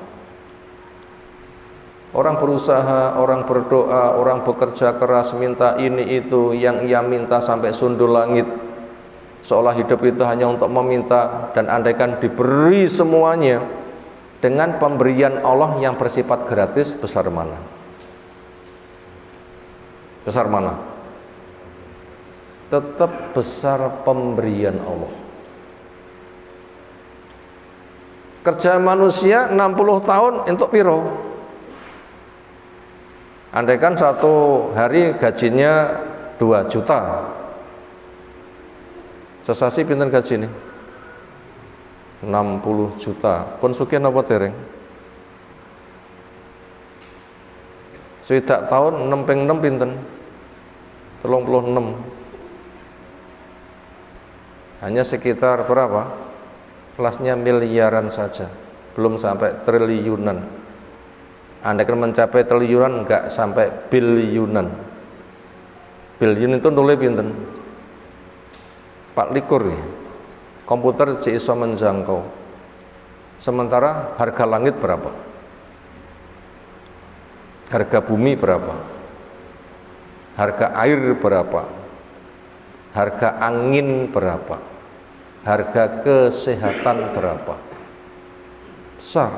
Orang berusaha, orang berdoa, orang bekerja keras minta ini itu, yang ia minta sampai sundul langit, seolah hidup itu hanya untuk meminta, dan andaikan diberi semuanya dengan pemberian Allah yang bersifat gratis, besar mana? Besar mana? Tetap besar pemberian Allah. Kerja manusia 60 tahun untuk piro? Andaikan satu hari gajinya 2 juta, sesasi pinten gaji ini? 60 juta. Pun sugih napa dereng? Swidak tahun 6 ping 6 pinten? 36. Hanya sekitar berapa? Kelasnya miliaran saja, belum sampai triliunan. Andaikan mencapai triliunan, enggak sampai biliunan. Biliun itu nolnya pinten? 24 ya. Komputer bisa menjangkau. Sementara harga langit berapa? Harga bumi berapa? Harga air berapa? Harga angin berapa? Harga kesehatan berapa? Besar.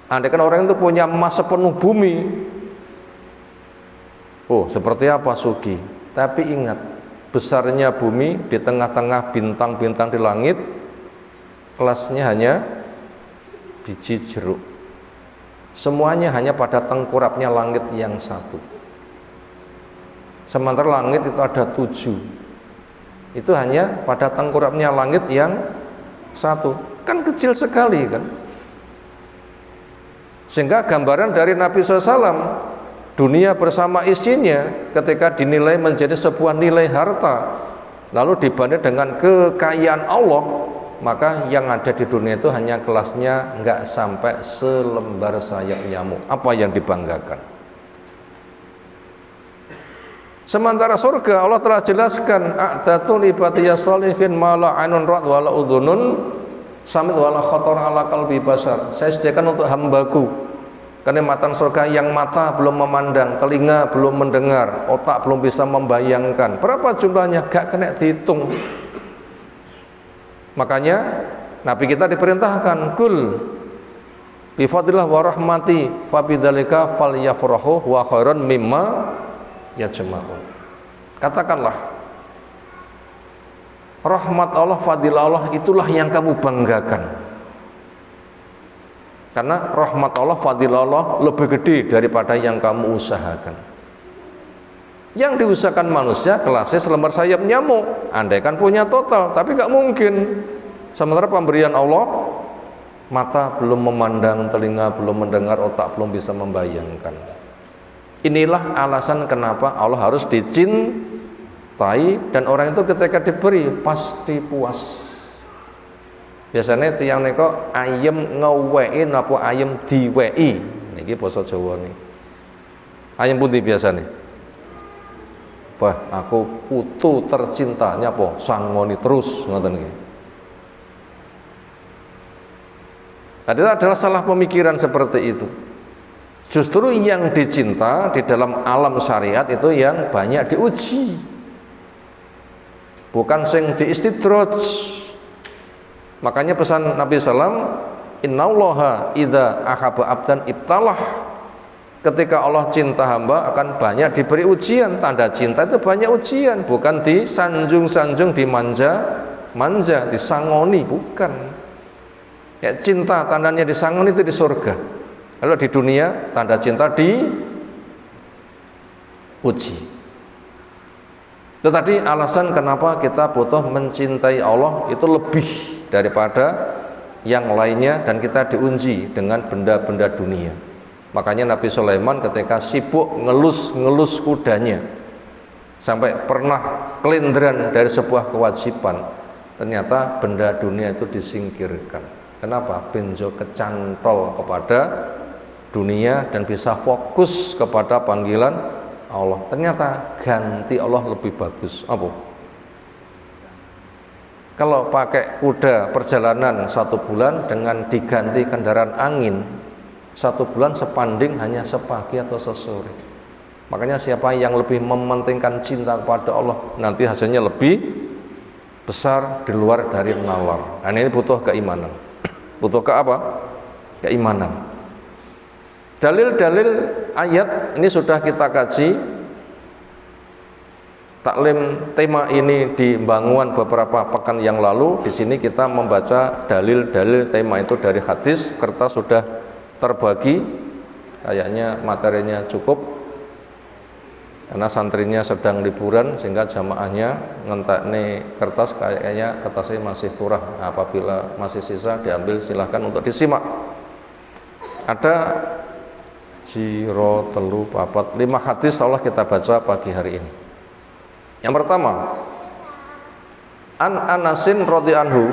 Andaikan orang itu punya emas sepenuh bumi, oh seperti apa sugi? Tapi ingat, besarnya bumi di tengah-tengah bintang-bintang di langit, kelasnya hanya biji jeruk. Semuanya hanya pada tengkurapnya langit yang satu. Sementara langit itu ada 7. Itu hanya pada tengkurapnya langit yang satu. Kan kecil sekali kan. Sehingga gambaran dari Nabi SAW, dunia bersama isinya ketika dinilai menjadi sebuah nilai harta, lalu dibanding dengan kekayaan Allah, maka yang ada di dunia itu hanya kelasnya nggak sampai selembar sayap nyamuk. Apa yang dibanggakan? Sementara surga Allah telah jelaskan, a'datu li ibadiy sholihin ma la 'ainun ra'at wa la udhunun samit wa la khatara ala qalbi basar. Saya sediakan untuk hambaku kenikmatan surga yang mata belum memandang, telinga belum mendengar, otak belum bisa membayangkan. Berapa jumlahnya? Gak kena dihitung. Makanya Nabi kita diperintahkan, kul bi fadlillah wa rahmati fa bidzalika falyafrahu wa khairan mimma yajma'un. Katakanlah, rahmat Allah, fadilah Allah itulah yang kamu banggakan. Karena rahmat Allah, fadilah Allah lebih gede daripada yang kamu usahakan. Yang diusahakan manusia kelasnya selembar sayap nyamuk. Andaikan punya total, tapi gak mungkin. Sementara pemberian Allah, mata belum memandang, telinga belum mendengar, otak belum bisa membayangkan. Inilah alasan kenapa Allah harus dicintai, dan orang itu ketika diberi pasti puas. Biasanya tiang niko ayam ngewei napa ayam diwei. Niki basa Jawa nih. Ayam putih biasanya. Bah, aku putu tercintanya po sangoni terus ngoten niki. Itu adalah salah pemikiran seperti itu. Justru yang dicinta di dalam alam syariat itu yang banyak diuji, bukan sing diistidraj. Makanya pesan Nabi sallam, innallaha idza ahabba abdan ibtalah. Ketika Allah cinta hamba akan banyak diberi ujian. Tanda cinta itu banyak ujian, bukan disanjung-sanjung, dimanja-manja, disangoni, bukan. Ya, cinta tandanya disangoni itu di surga. Kalau di dunia tanda cinta diuji. Itu tadi alasan kenapa kita butuh mencintai Allah itu lebih daripada yang lainnya, dan kita diuji dengan benda-benda dunia. Makanya Nabi Sulaiman ketika sibuk ngelus kudanya sampai pernah kelinderan dari sebuah kewajiban, ternyata benda dunia itu disingkirkan. Kenapa? Benjo kecantol kepada dunia dan bisa fokus kepada panggilan Allah. Ternyata ganti Allah lebih bagus. Apa? Kalau pakai kuda perjalanan 1 bulan dengan diganti kendaraan angin 1 bulan sepanding hanya sepagi atau sesore. Makanya siapa yang lebih mementingkan cinta kepada Allah, nanti hasilnya lebih besar di luar dari nalar. Nah, ini butuh keimanan. Butuh ke apa? Keimanan. Dalil-dalil ayat ini sudah kita kaji. Taklim tema ini di Banguan beberapa pekan yang lalu. Di sini kita membaca dalil-dalil tema itu dari hadis. Kertas sudah terbagi. Kayaknya materinya cukup. Karena santrinya sedang liburan sehingga jamaahnya ngentekne kertas, kayaknya kertasnya masih turah. Apabila masih sisa diambil, silahkan untuk disimak. Ada Jiro telu papat 5 hadis Allah kita baca pagi hari ini. Yang pertama, An Anasin radhiyallahu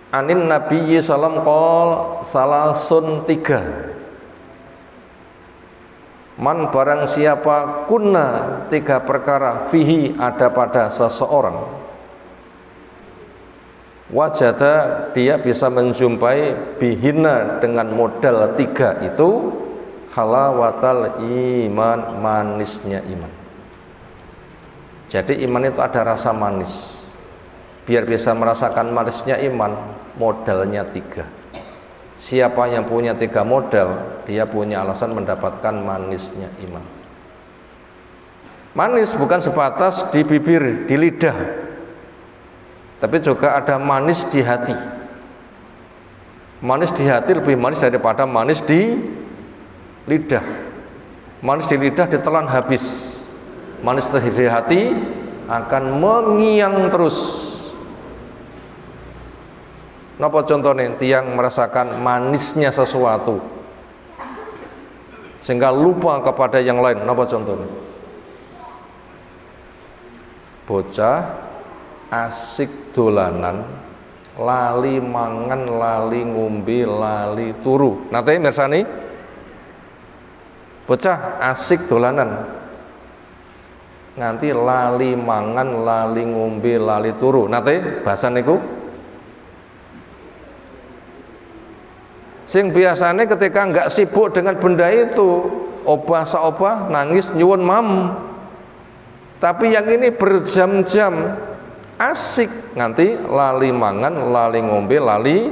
anin Nabiyyi sallam qol salasun 3. Man barang siapa kunna 3 perkara fihi ada pada seseorang, wajada dia bisa menjumpai bihina dengan modal 3 itu halawatal iman, manisnya iman. Jadi iman itu ada rasa manis. Biar bisa merasakan manisnya iman, modalnya 3. Siapa yang punya 3 modal, dia punya alasan mendapatkan manisnya iman. Manis bukan sebatas di bibir, di lidah, tapi juga ada manis di hati. Manis di hati lebih manis daripada manis di lidah. Manis di lidah ditelan habis. Manis di hati akan mengiang terus. Napa contohnya? Tiang merasakan manisnya sesuatu sehingga lupa kepada yang lain. Napa contohnya? Bocah asik dolanan, lali mangan, lali ngombe, lali turu. Nate mirsani, bocah asik dolanan, nganti lali mangan, lali ngombe, lali turu. Nate bahasan niku. Sing biasanya ketika enggak sibuk dengan benda itu, obah saobah, nangis nyuwun mam. Tapi yang ini berjam-jam asik, nanti lali mangan, lali ngombe, lali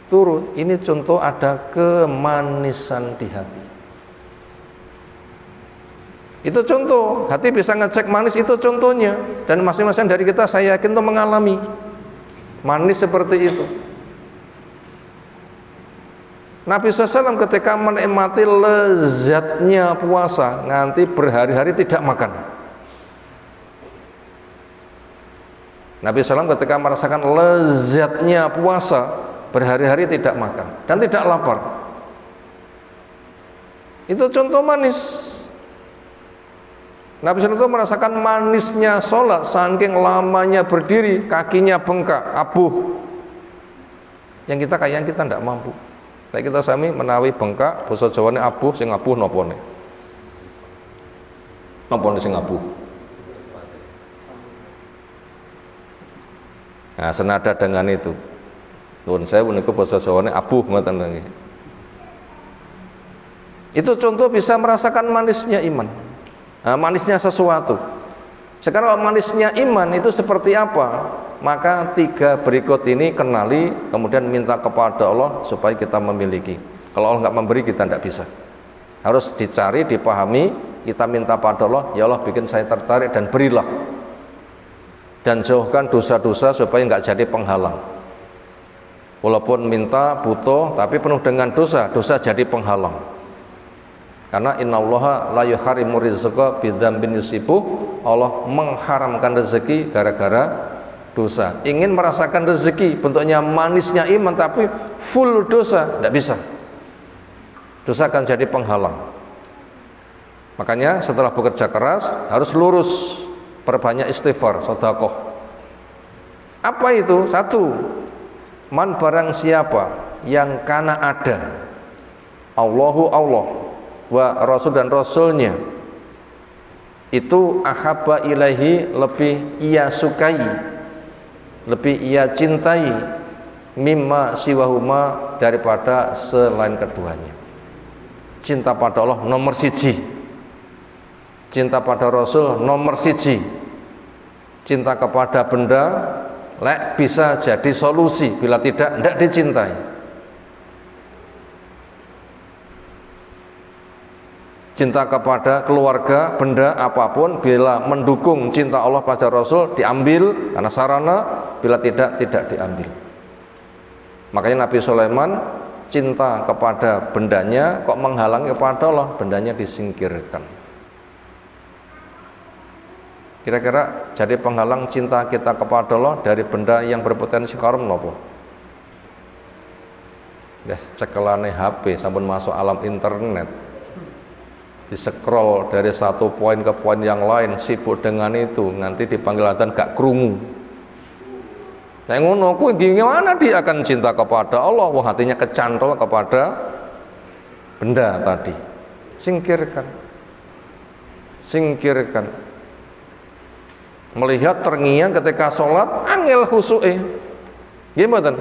turu. Ini contoh ada kemanisan di hati. Itu contoh, hati bisa ngecek manis, itu contohnya. Dan masing-masing dari kita saya yakin itu mengalami manis seperti itu. Nabi SAW ketika menikmati lezatnya puasa, nganti berhari-hari tidak makan. Nabi SAW ketika merasakan lezatnya puasa, berhari-hari tidak makan dan tidak lapar. Itu contoh manis. Nabi SAW itu merasakan manisnya sholat, saking lamanya berdiri, kakinya bengkak, abuh. Yang kita tidak mampu. Kayak kita sami menawi bengkak, basa Jawane abuh, sing abuh nopone? Nopone sing abuh? Nah, senada dengan itu. Nuwun sewu niku basa Jawane abuh ngoten nggih. Itu contoh bisa merasakan manisnya iman. Nah, manisnya sesuatu. Sekarang manisnya iman itu seperti apa? Maka 3 berikut ini kenali, kemudian minta kepada Allah supaya kita memiliki. Kalau Allah nggak memberi, kita tidak bisa. Harus dicari, dipahami, kita minta pada Allah, ya Allah bikin saya tertarik dan berilah. Dan jauhkan dosa-dosa supaya nggak jadi penghalang. Walaupun minta, butuh, tapi penuh dengan dosa, dosa jadi penghalang. Karena innallaha la yuharrimu rizqa bidzambin yusibuh, Allah mengharamkan rezeki gara-gara dosa. Ingin merasakan rezeki bentuknya manisnya iman tapi full dosa, tidak bisa. Dosa akan jadi penghalang. Makanya setelah bekerja keras harus lurus, perbanyak istighfar, sedekah. Apa itu? 1, man barang siapa yang kana ada Allahu Allah wa Rasul dan Rasulnya itu ahabba ilaihi, lebih ia sukai, lebih ia cintai, mimma siwahuma, daripada selain keduanya. Cinta pada Allah nomor 1, cinta pada Rasul nomor 1, cinta kepada benda lek bisa jadi solusi, bila tidak dicintai. Cinta kepada keluarga, benda apapun, bila mendukung cinta Allah pada Rasul diambil karena sarana, bila tidak diambil. Makanya Nabi Sulaiman cinta kepada bendanya kok menghalangi kepada Allah, bendanya disingkirkan. Kira-kira jadi penghalang cinta kita kepada Allah dari benda yang berpotensi haram nopo? Guys, cekelane HP sampun masuk alam internet, di-scroll dari satu poin ke poin yang lain, sibuk dengan itu, nanti dipanggil adzan gak krungu. Nek ngono kuwi gimana dia akan cinta kepada Allah? Wah, hatinya kecantol kepada benda tadi. Singkirkan. Singkirkan. Melihat terngiang ketika sholat, angel khusuke. Gimana?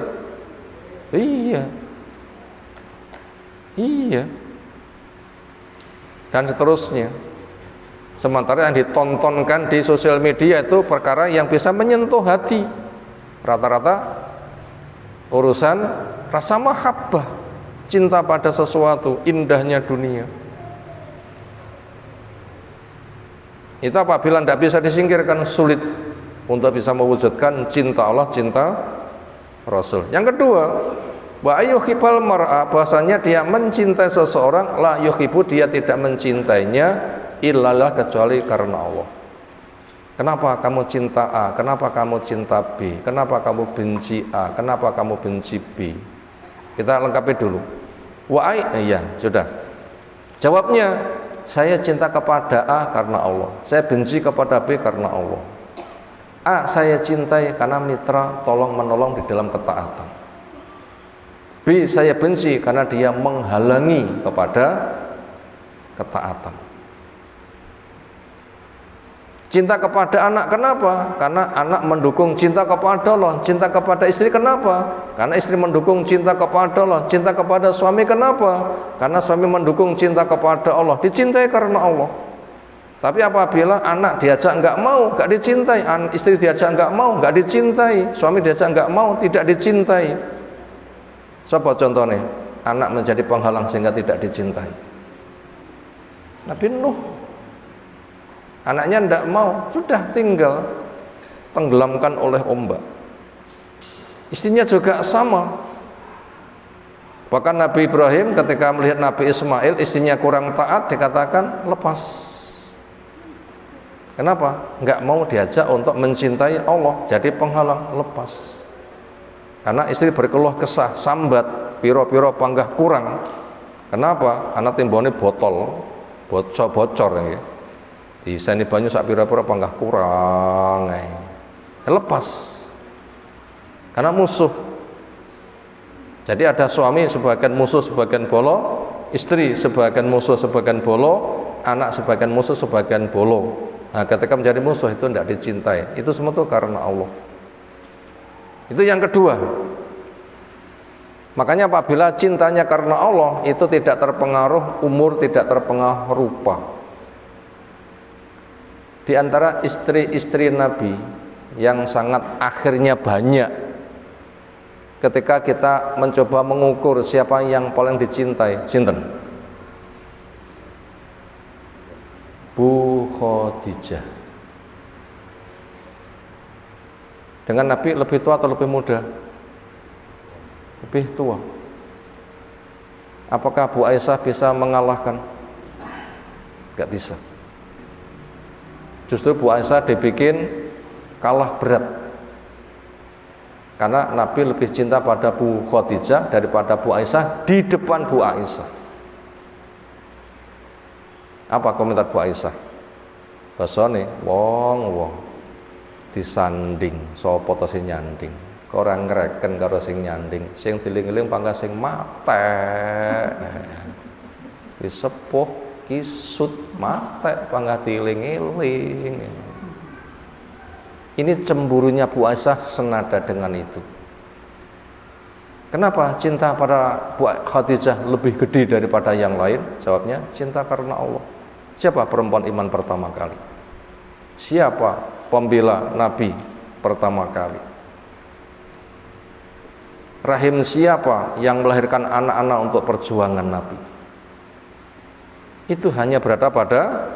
Iya. Iya. Dan seterusnya. Sementara yang ditontonkan di sosial media itu perkara yang bisa menyentuh hati. Rata-rata urusan rasa mahabbah, cinta pada sesuatu, indahnya dunia. Itu apabila tidak bisa disingkirkan, sulit untuk bisa mewujudkan cinta Allah, cinta Rasul. Yang kedua, wa ayyuhibal mar'a, bahasanya dia mencintai seseorang, la yuhibu, dia tidak mencintainya illallah, kecuali karena Allah. Kenapa kamu cinta A? Kenapa kamu cinta B? Kenapa kamu benci A? Kenapa kamu benci B? Kita lengkapi dulu. Iya, sudah. Jawabnya, saya cinta kepada A karena Allah. Saya benci kepada B karena Allah. A saya cintai karena mitra tolong menolong di dalam ketaatan. B saya benci karena dia menghalangi kepada ketaatan. Cinta kepada anak, kenapa? Karena anak mendukung cinta kepada Allah. Cinta kepada istri, kenapa? Karena istri mendukung cinta kepada Allah. Cinta kepada suami, kenapa? Karena suami mendukung cinta kepada Allah. Dicintai karena Allah. Tapi apabila anak diajak enggak mau, enggak dicintai. Istri diajak enggak mau, enggak dicintai. Suami diajak enggak mau, tidak dicintai. Coba contohnya, anak menjadi penghalang sehingga tidak dicintai. Nabi Nuh, anaknya tidak mau, sudah tinggal tenggelamkan oleh ombak. Istrinya juga sama. Bahkan Nabi Ibrahim ketika melihat Nabi Ismail, istrinya kurang taat, dikatakan lepas. Kenapa? Enggak mau diajak untuk mencintai Allah, jadi penghalang, lepas. Karena istri berkeluh kesah, sambat, piro-piro panggah kurang. Kenapa? Karena timbone botol, bocor ya. Diseni banyu sak pira-pira panggah kurang lepas karena musuh. Jadi ada suami sebagian musuh sebagian bolo, istri sebagian musuh sebagian bolo, anak sebagian musuh sebagian bolo. Nah, ketika menjadi musuh itu tidak dicintai. Itu semua itu karena Allah. Itu yang kedua. Makanya apabila cintanya karena Allah itu tidak terpengaruh umur, tidak terpengaruh rupa. Di antara istri-istri Nabi yang sangat akhirnya banyak, ketika kita mencoba mengukur siapa yang paling dicintai, sinten? Bu Khadijah. Dengan Nabi lebih tua atau lebih muda? Lebih tua. Apakah Bu Aisyah bisa mengalahkan? Gak bisa. Justru Bu Aisyah dibikin kalah berat. Karena Nabi lebih cinta pada Bu Khadijah daripada Bu Aisyah di depan Bu Aisyah. Apa komentar Bu Aisyah? Basane wong disanding sapa ta sing nyanding. Ora ngreken karo sing nyanding, sing diling-eling pangga sing matek. Wis sepuh kisut matek pangga diling-eling. Ini cemburunya Bu Aisyah senada dengan itu. Kenapa cinta pada Bu Khadijah lebih gede daripada yang lain? Jawabnya cinta karena Allah. Siapa perempuan iman pertama kali? Siapa pembela Nabi pertama kali? Rahim siapa yang melahirkan anak-anak untuk perjuangan Nabi? Itu hanya berada pada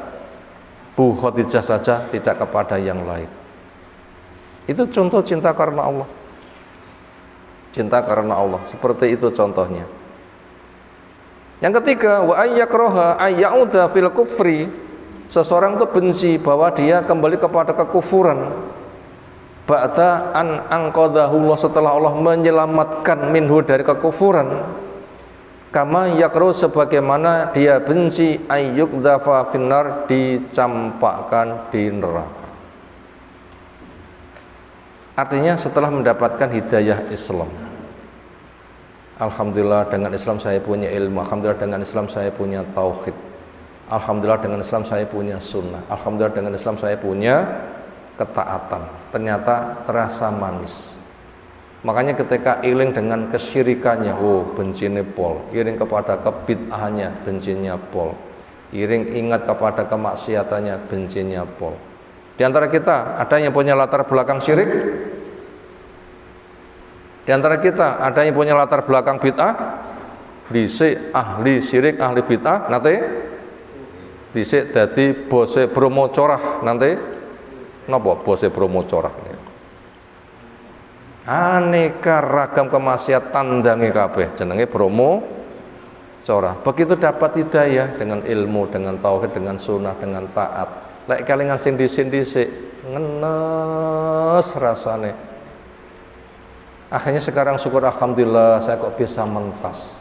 Bu Khadijah saja, tidak kepada yang lain. Itu contoh cinta karena Allah. Cinta karena Allah, seperti itu contohnya. Yang ketiga, wa ayyakraha ayyauda fil kufri. Seseorang itu benci bahwa dia kembali kepada kekufuran. Ba'da an anqadahullah, setelah Allah menyelamatkan minhu dari kekufuran. Kama yakru, sebagaimana dia benci ayyukdhafa finnar, dicampakkan di neraka. Artinya setelah mendapatkan hidayah Islam, alhamdulillah dengan Islam saya punya ilmu, alhamdulillah dengan Islam saya punya tauhid, alhamdulillah dengan Islam saya punya sunnah, alhamdulillah dengan Islam saya punya ketaatan. Ternyata terasa manis. Makanya ketika iling dengan kesyirikannya, bencinya pol. Iring kepada kebid'ahannya, bencinya pol. Iring ingat kepada kemaksiatannya, bencinya pol. Di antara kita ada yang punya latar belakang syirik? Di antara kita ada yang punya latar belakang bid'ah? Dhisik ahli syirik, ahli bid'ah, nanti dhisik dadi bose Bromo Corah, nanti napa bose Bromo Corah? Aneka ragam kemaksiatan tandangi kabeh, jenenge Bromo Corah. Begitu dapat hidayah dengan ilmu, dengan tauhid, dengan sunnah, dengan taat. Lek kelingan sing dhisik-dhisik ngenes rasane. Akhirnya sekarang syukur alhamdulillah saya kok bisa mentas.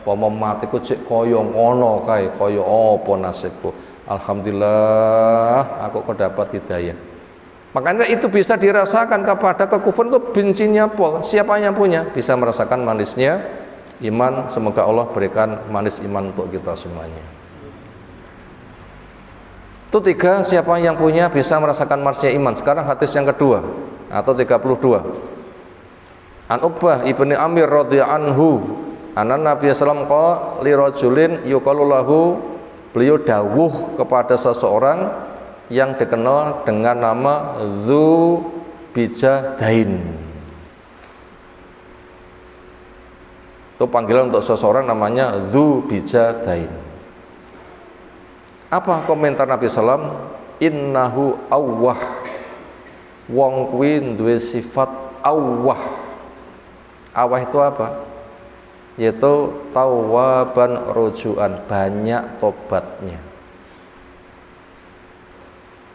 Pomo matiku cek kaya ngono kae, kaya apa nasibku. Alhamdulillah aku kok dapat hidayah. Makanya itu bisa dirasakan kepada kekufuran itu bencinya pol. Siapa yang punya bisa merasakan manisnya iman. Semoga Allah berikan manis iman untuk kita semuanya. Itu tiga, siapa yang punya bisa merasakan manisnya iman. Sekarang hadis yang kedua atau 32. An Uqbah ibni Amir radhiyallahu anhu, anna Nabi sallallahu alaihi wasallam li rajulin yuqalu lahu, beliau dawuh kepada seseorang yang dikenal dengan nama Dzu Bijadain. Itu panggilan untuk seseorang namanya Dzu Bijadain. Apa komentar Nabi sallam? Innahu awwah. Wong kuwi duwe sifat awwah. Awwah itu apa? Yaitu tawaban rujuan, banyak tobatnya.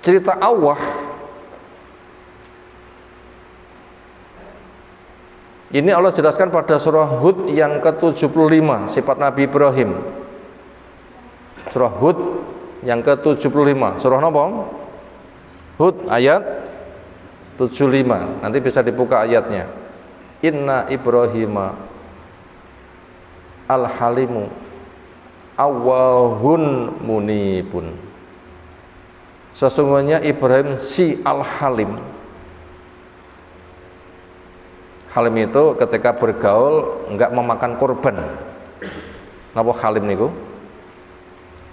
Cerita awwah ini Allah jelaskan pada surah Hud yang ke-75, sifat Nabi Ibrahim. Surah Hud yang ke-75. Surah napa? Hud ayat 75. Nanti bisa dibuka ayatnya. Inna Ibrahima al-halimu awwahun munibun. Sesungguhnya Ibrahim si al-halim. Halim itu ketika bergaul enggak memakan korban. Napa halim niku?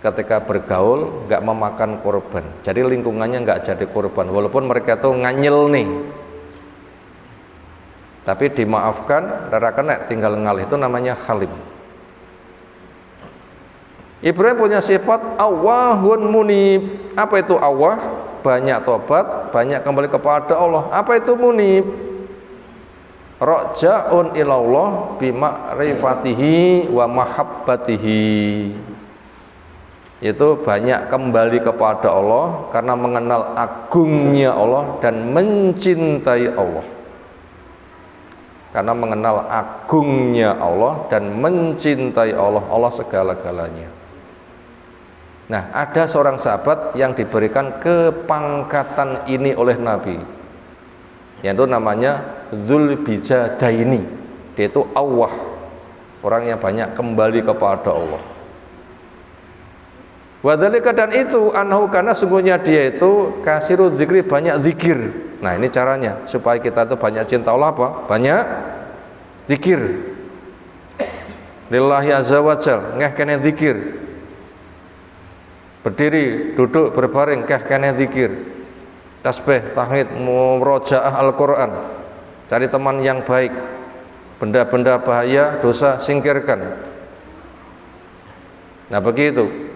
Ketika bergaul enggak memakan korban. Jadi lingkungannya enggak jadi korban. Walaupun mereka itu nganyel nih, tapi dimaafkan, rara kena tinggal ngalih, itu namanya halim. Ibrahim punya sifat awahun munib. Apa itu awah? Banyak tobat, banyak kembali kepada Allah. Apa itu munib? Roja'un ilallah bima'rifatihi wa mahabbatihi. Itu banyak kembali kepada Allah karena mengenal agungnya Allah dan mencintai Allah. Karena mengenal agungnya Allah dan mencintai Allah, Allah segala-galanya. Nah, ada seorang sahabat yang diberikan kepangkatan ini oleh Nabi, yaitu namanya Dzulbijadaini. Dia itu awwah, orang yang banyak kembali kepada Allah. Wadzalika, dan itu anhu, karena sungguhnya dia itu kasirud dzikri, banyak zikir. Nah, ini caranya supaya kita itu banyak cinta Allah, apa? Banyak zikir. Lillahi azza wajal, ngeh kene zikir. Berdiri, duduk, berbaring, ngeh kene zikir. Tasbih, tahmid, murojaah Al-Qur'an. Cari teman yang baik. Benda-benda bahaya, dosa singkirkan. Nah, begitu.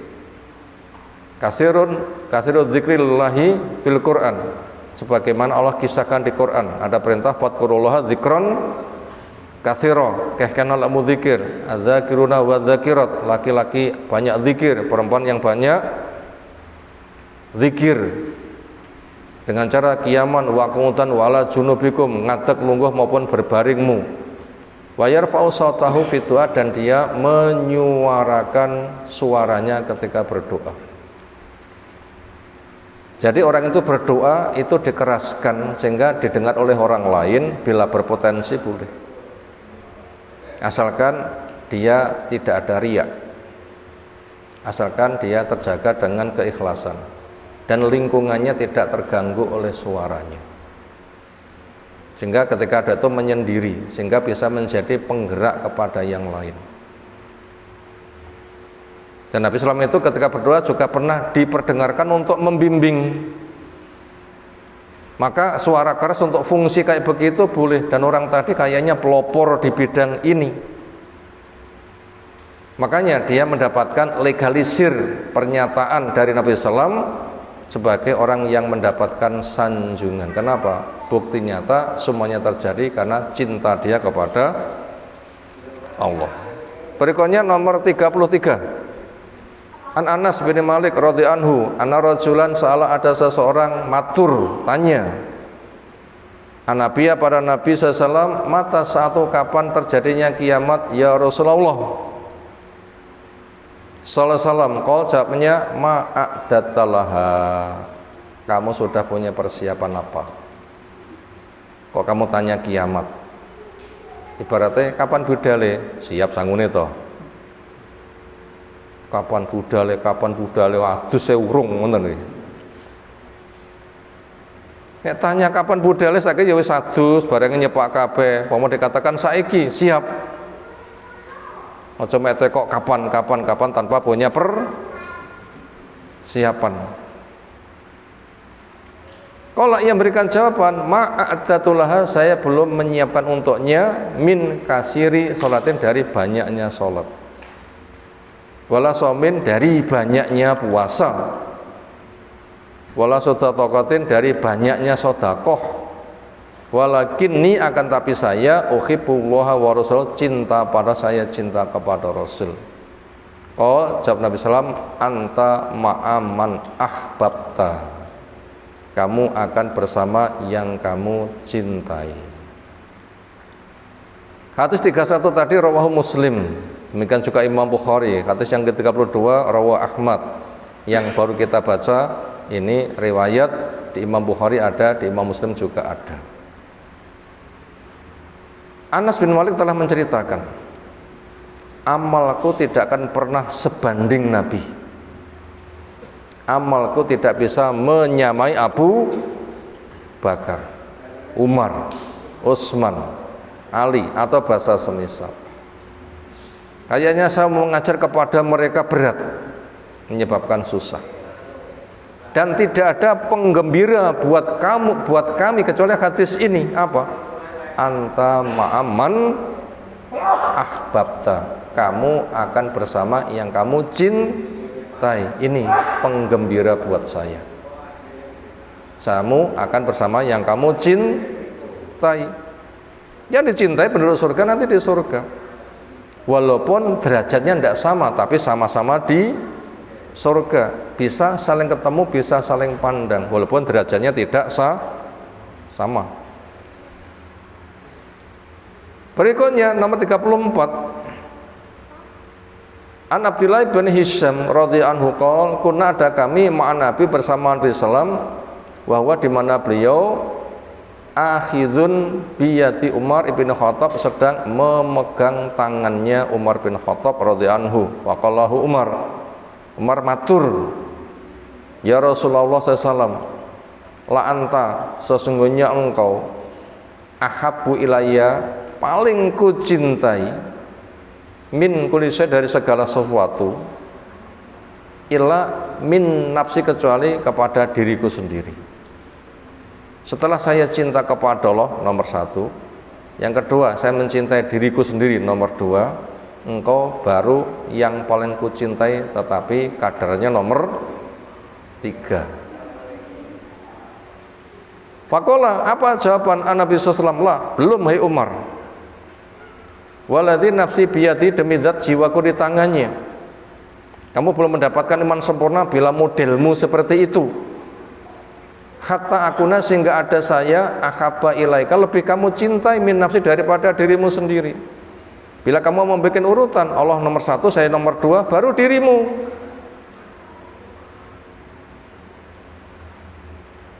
Kasirun dzikrillahi fil Qur'an, sebagaimana Allah kisahkan di Quran. Ada perintah fadkurullaha dzikron katsira, kehkana lamu dzikir, adzakiruna wadzakirat, laki-laki banyak zikir, perempuan yang banyak zikir. Dengan cara kiaman wa qunutan wala junubikum, ngadeg lungguh maupun berbaringmu. Wa yarfa'u sautahu fi du'a, dan dia menyuarakan suaranya ketika berdoa. Jadi orang itu berdoa itu dikeraskan sehingga didengar oleh orang lain, bila berpotensi boleh. Asalkan dia tidak ada riya. Asalkan dia terjaga dengan keikhlasan dan lingkungannya tidak terganggu oleh suaranya. Sehingga ketika ada itu menyendiri, sehingga bisa menjadi penggerak kepada yang lain. Dan Nabi SAW itu ketika berdoa juga pernah diperdengarkan untuk membimbing. Maka suara keras untuk fungsi kayak begitu boleh. Dan orang tadi kayaknya pelopor di bidang ini. Makanya dia mendapatkan legalisir pernyataan dari Nabi SAW sebagai orang yang mendapatkan sanjungan. Kenapa? Bukti nyata semuanya terjadi karena cinta dia kepada Allah. Berikutnya nomor 33. An Anas bin Malik radhiyallahu anhu, anna rajulan sa'ala, ada seseorang matur, tanya. An-Nabiya, pada Nabi SAW, mata satu, kapan terjadinya kiamat ya Rasulullah sallallahu alaihi wasallam? Qol, jawabnya, ma'a'datalaha, kamu sudah punya persiapan apa? Kok kamu tanya kiamat? Ibaratnya kapan budale? Siap sangune toh. Kapan budale, waduh saya urung ngoten iki. Nek tanya kapan budale, saiki ya wis adus bareng nyepak kabeh. Pomo dikatakan saiki, siap. Aja mek kok kapan tanpa punya persiapan. Kalau ia berikan jawaban, ma'adatulaha, saya belum menyiapkan untuknya, min kasiri sholatin, dari banyaknya sholat. Wala somin, dari banyaknya puasa. Wala sodakotin, dari banyaknya sodakoh. Walakinni, akan tapi saya, uhibbullaha wa rasul, cinta pada saya, cinta kepada Rasul. Oh, jawab Nabi SAW, anta ma'aman ahbabta, kamu akan bersama yang kamu cintai. Hadis 31 tadi rawahu Muslim. Demikian juga Imam Bukhari. Hadis yang ke-32 rawah Ahmad. yang baru kita baca ini riwayat di Imam Bukhari ada, di Imam Muslim juga ada. Anas bin Malik telah menceritakan, amalku tidak akan pernah sebanding Nabi. Amalku tidak bisa menyamai Abu Bakar, Umar, Utsman, Ali atau bahasa semisal. Kayaknya saya mengajar kepada mereka berat, menyebabkan susah. Dan tidak ada penggembira buat kamu, buat kami kecuali hadis ini apa? Anta ma'aman ahbabta. Kamu akan bersama yang kamu cintai. Ini penggembira buat saya. Kamu akan bersama yang kamu cintai. Yang dicintai penduduk surga nanti di surga. Walaupun derajatnya tidak sama, tapi sama-sama di surga. Bisa saling ketemu, bisa saling pandang, walaupun derajatnya tidak sama. Berikutnya nomor 34. An Abdillah bin Hisham radhiyallahu anhu qol, kunna ada kami ma'an Nabi bersama Nabi sallam, bahwa di mana beliau akhidun biyati Umar ibn Khattab, sedang memegang tangannya Umar bin Khattab radhiyallahu anhu. Wa qallahu Umar matur, ya Rasulullah SAW, la anta, sesungguhnya engkau, ahabbu ilayya, paling ku cintai, min kulli syai, dari segala sesuatu, illa min nafsi, kecuali kepada diriku sendiri. Setelah saya cinta kepada Allah nomor satu, yang kedua saya mencintai diriku sendiri nomor dua, engkau baru yang paling ku cintai, tetapi kadarnya nomor tiga. Faqala, apa jawaban Nabi SAW? Lah, belum hai Umar. Waladzi nafsi biyadi, demi zat jiwaku di tangannya. Kamu belum mendapatkan iman sempurna bila modelmu seperti itu. Hatta akuna, sehingga ada saya, ahabba ilaika, lebih kamu cintai min nafsi, daripada dirimu sendiri. Bila kamu membuat urutan, Allah nomor satu, saya nomor dua, baru dirimu.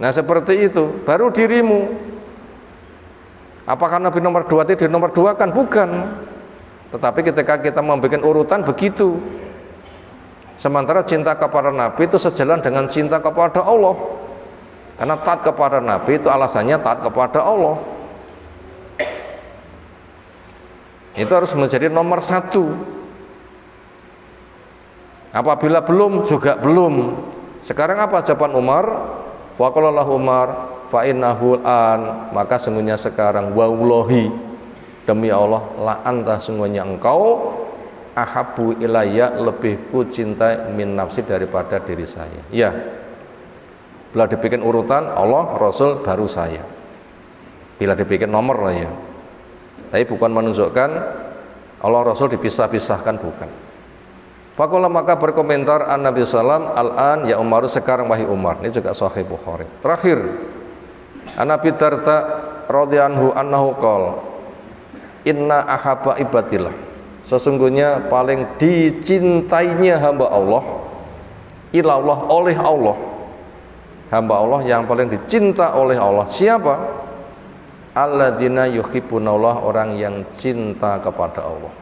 Nah seperti itu, baru dirimu. Apakah Nabi nomor dua itu nomor dua? Kan bukan. Tetapi ketika kita membuat urutan begitu. Sementara cinta kepada Nabi itu sejalan dengan cinta kepada Allah. Karena taat kepada Nabi itu alasannya taat kepada Allah. Itu harus menjadi nomor satu. Apabila belum, juga belum. Sekarang apa jawaban Umar? Wa qala lahu Umar, fa innahu an, maka sungguhnya sekarang, wallahi, demi Allah, la anta, sungguhnya engkau, ahabbu ilayya, lebih ku cintai min nafsi, daripada diri saya. Ya. Bila dibikin urutan Allah, Rasul, baru saya. Bila dibikin nomor lah ya. Tapi bukan menunjukkan Allah Rasul dipisah-pisahkan, bukan. Faqala, maka berkomentar Nabi sallam, al-an ya Umar, sekarang wahai Umar. Ini juga Sahih Bukhari. Terakhir, Nabi Darda radhiyallahu anhu qol, inna ahabba ibadillah, sesungguhnya paling dicintainya hamba Allah, ilallah, oleh Allah. Hamba Allah yang paling dicinta oleh Allah siapa? Alladzina yuhibbunallah, orang yang cinta kepada Allah.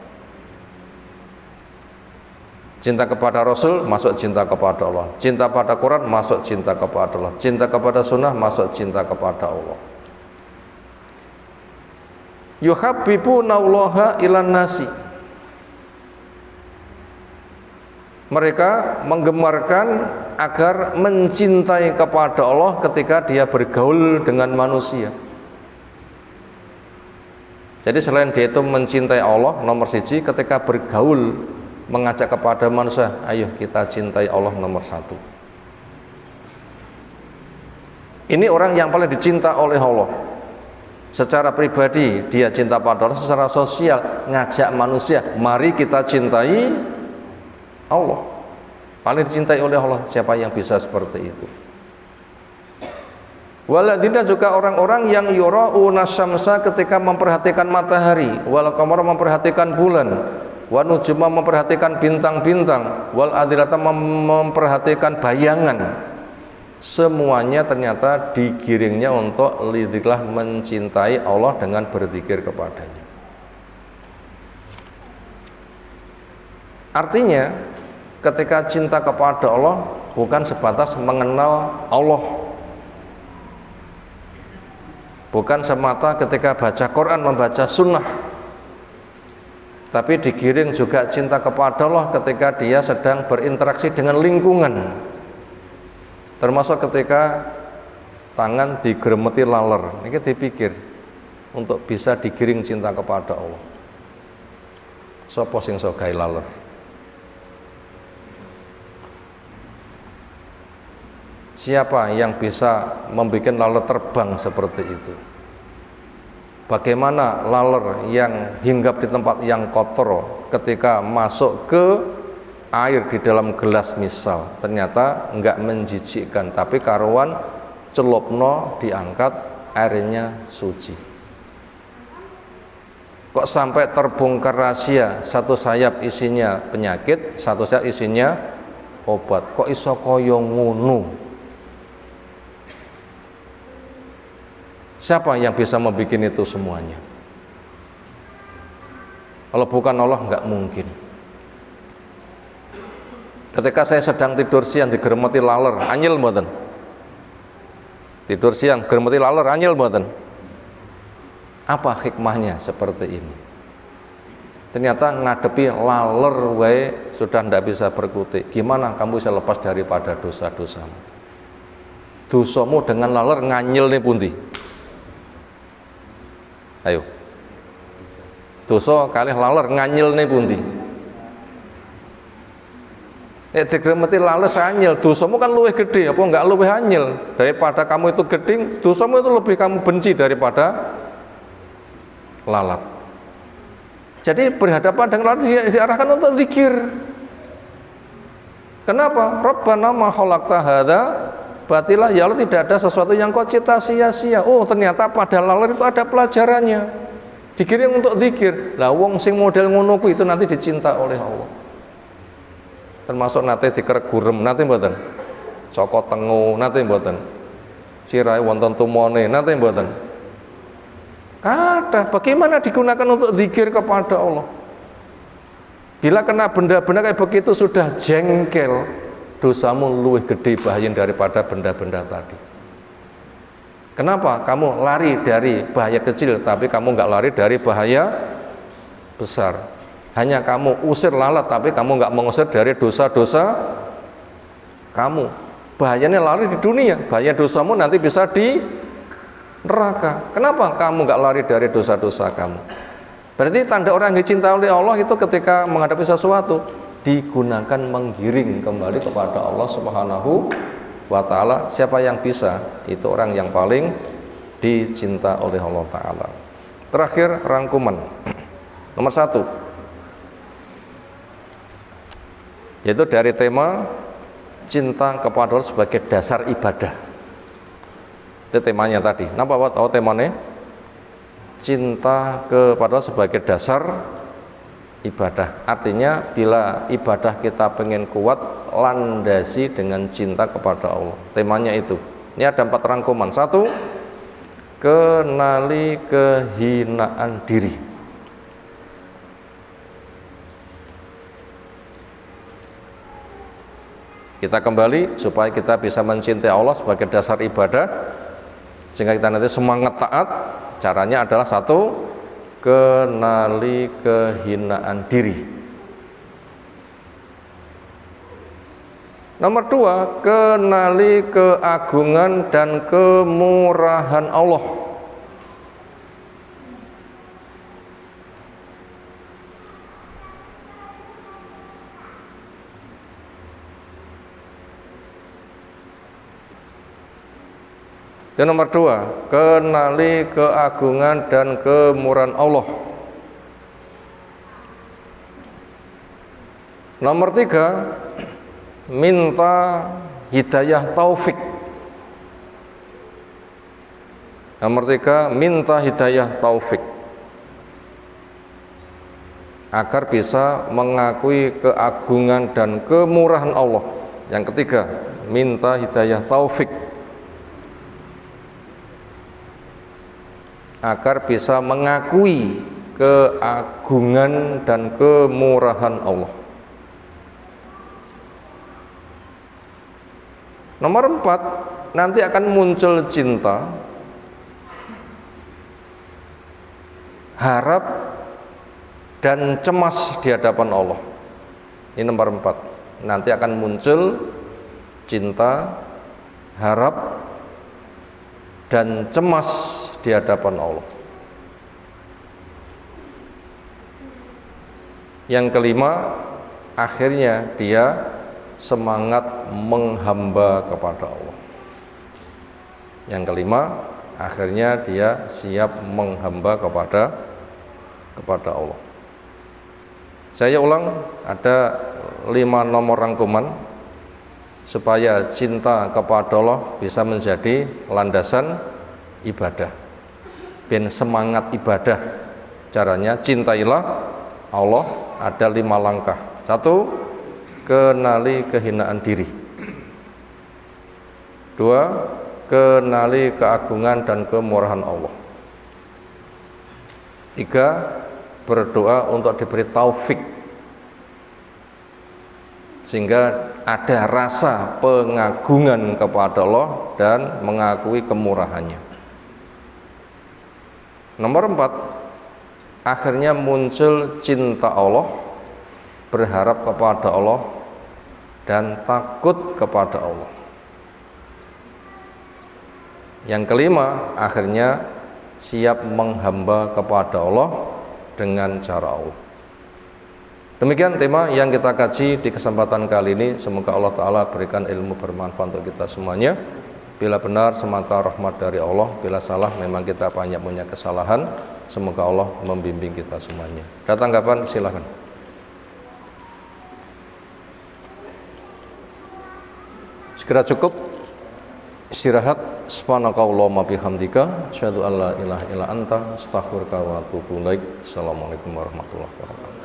Cinta kepada Rasul masuk cinta kepada Allah. Cinta pada Quran masuk cinta kepada Allah. Cinta kepada sunnah masuk cinta kepada Allah. Yuhabbibunallaha ilan nasi, mereka menggemarkan agar mencintai kepada Allah ketika dia bergaul dengan manusia. Jadi selain dia itu mencintai Allah nomor siji, ketika bergaul mengajak kepada manusia, ayo kita cintai Allah nomor satu. Ini orang yang paling dicinta oleh Allah. Secara pribadi dia cinta pada Allah, secara sosial ngajak manusia, mari kita cintai Allah. Paling dicintai oleh Allah, siapa yang bisa seperti itu? Waladina, juga orang-orang yang yura'una syamsa, ketika memperhatikan matahari, wal qamara, memperhatikan bulan, wa nujuma memperhatikan bintang-bintang, wal adilata memperhatikan bayangan. Semuanya ternyata digiringnya untuk lidziklah mencintai Allah dengan berzikir kepadanya. Artinya ketika cinta kepada Allah bukan sebatas mengenal Allah, bukan semata ketika baca Quran, membaca sunnah, tapi digiring juga cinta kepada Allah ketika dia sedang berinteraksi dengan lingkungan, termasuk ketika tangan digeremeti laler. Ini dipikir untuk bisa digiring cinta kepada Allah. Sopo sing so gawe laler? Siapa yang bisa membuat laler terbang seperti itu? Bagaimana laler yang hinggap di tempat yang kotor ketika masuk ke air di dalam gelas misal, ternyata enggak menjijikkan, tapi karuan celupno diangkat, airnya suci. Kok sampai terbongkar rahasia, satu sayap isinya penyakit, satu sayap isinya obat. Kok iso koyo ngono? Siapa yang bisa membuat itu semuanya? Kalau bukan Allah, enggak mungkin. Ketika saya sedang tidur siang digeremeti laler, anyel mboten? Tidur siang geremeti laler, anyel mboten? Apa hikmahnya seperti ini? Ternyata ngadepi laler wae sudah ndak bisa berkutik. Gimana kamu bisa lepas daripada dosa-dosamu? Dosamu dengan laler nganyel nih pundi? Ayo. Dosa kalih laler nganyel nih pundi? Nek digremeti laler anyel, dosamu kan luwih gede, apa enggak luwih anyel daripada kamu itu geding, dosamu itu lebih kamu benci daripada lalat. Jadi berhadapan dengan lalat diarahkan untuk zikir. Kenapa? Rabbana ma khalaqta hadza batilah, ya Allah, tidak ada sesuatu yang kau cipta sia-sia. Oh, ternyata pada laler itu ada pelajarannya. Digiring untuk zikir. Lah wong sing model ngono ku itu nanti dicinta oleh Allah. Termasuk nate dikerek gurem, nate mboten. Cokot tengu, nate mboten. Sirahe wonten tumone, nate mboten. Kathah. Bagaimana digunakan untuk zikir kepada Allah? Bila kena benda-benda kayak begitu sudah jengkel, dosamu luwih gede bahaya daripada benda-benda tadi. Kenapa? Kamu lari dari bahaya kecil, tapi kamu nggak lari dari bahaya besar. Hanya kamu usir lalat, tapi kamu nggak mengusir dari dosa-dosa kamu. Bahayanya lari di dunia, bahaya dosamu nanti bisa di neraka. Kenapa kamu nggak lari dari dosa-dosa kamu? Berarti tanda orang yang dicintai oleh Allah itu ketika menghadapi sesuatu digunakan menggiring kembali kepada Allah Subhanahu wa ta'ala. Siapa yang bisa, itu orang yang paling dicinta oleh Allah ta'ala. Terakhir rangkuman nomor 1, yaitu dari tema cinta kepada Allah sebagai dasar ibadah. Itu temanya tadi. Napa tahu temanya? Cinta kepada Allah sebagai dasar ibadah. Artinya bila ibadah kita pengen kuat, landasi dengan cinta kepada Allah. Temanya itu. Ini ada 4 rangkuman. 1, kenali kehinaan diri. Kita kembali supaya kita bisa mencintai Allah sebagai dasar ibadah, sehingga kita nanti semangat taat. Caranya adalah 1, kenali kehinaan diri. Nomor 2, kenali keagungan dan kemurahan Allah. Dan nomor 2, kenali keagungan dan kemurahan Allah. Nomor 3, minta hidayah taufik. Nomor 3, minta hidayah taufik. agar bisa mengakui keagungan dan kemurahan Allah. Yang ketiga, minta hidayah taufik agar bisa mengakui keagungan dan kemurahan Allah. Nomor 4, nanti akan muncul cinta, harap, dan cemas di hadapan Allah. Ini nomor 4. Nanti akan muncul cinta, harap, dan cemas di hadapan Allah. Yang kelima, akhirnya dia semangat menghamba kepada Allah. Yang kelima, akhirnya dia siap menghamba kepada Allah. Saya ulang, ada 5 nomor rangkuman supaya cinta kepada Allah bisa menjadi landasan ibadah. Ben semangat ibadah. Caranya cintailah Allah, ada 5 langkah. 1, kenali kehinaan diri. 2, kenali keagungan dan kemurahan Allah. 3, berdoa untuk diberi taufik sehingga ada rasa pengagungan kepada Allah dan mengakui kemurahannya. Nomor 4, akhirnya muncul cinta Allah, berharap kepada Allah, dan takut kepada Allah. Yang kelima, akhirnya siap menghamba kepada Allah dengan cara Allah. Demikian tema yang kita kaji di kesempatan kali ini. Semoga Allah Ta'ala berikan ilmu bermanfaat untuk kita semuanya. Bila benar semata rahmat dari Allah, bila salah memang kita banyak punya kesalahan. Semoga Allah membimbing kita semuanya. Ada tanggapan? Silakan. Segera cukup istirahat. Subhanakallahumma bihamdika asyhadu an la ilaha illa anta astaghfiruka wa atubu ilaik. Assalamualaikum warahmatullahi wabarakatuh.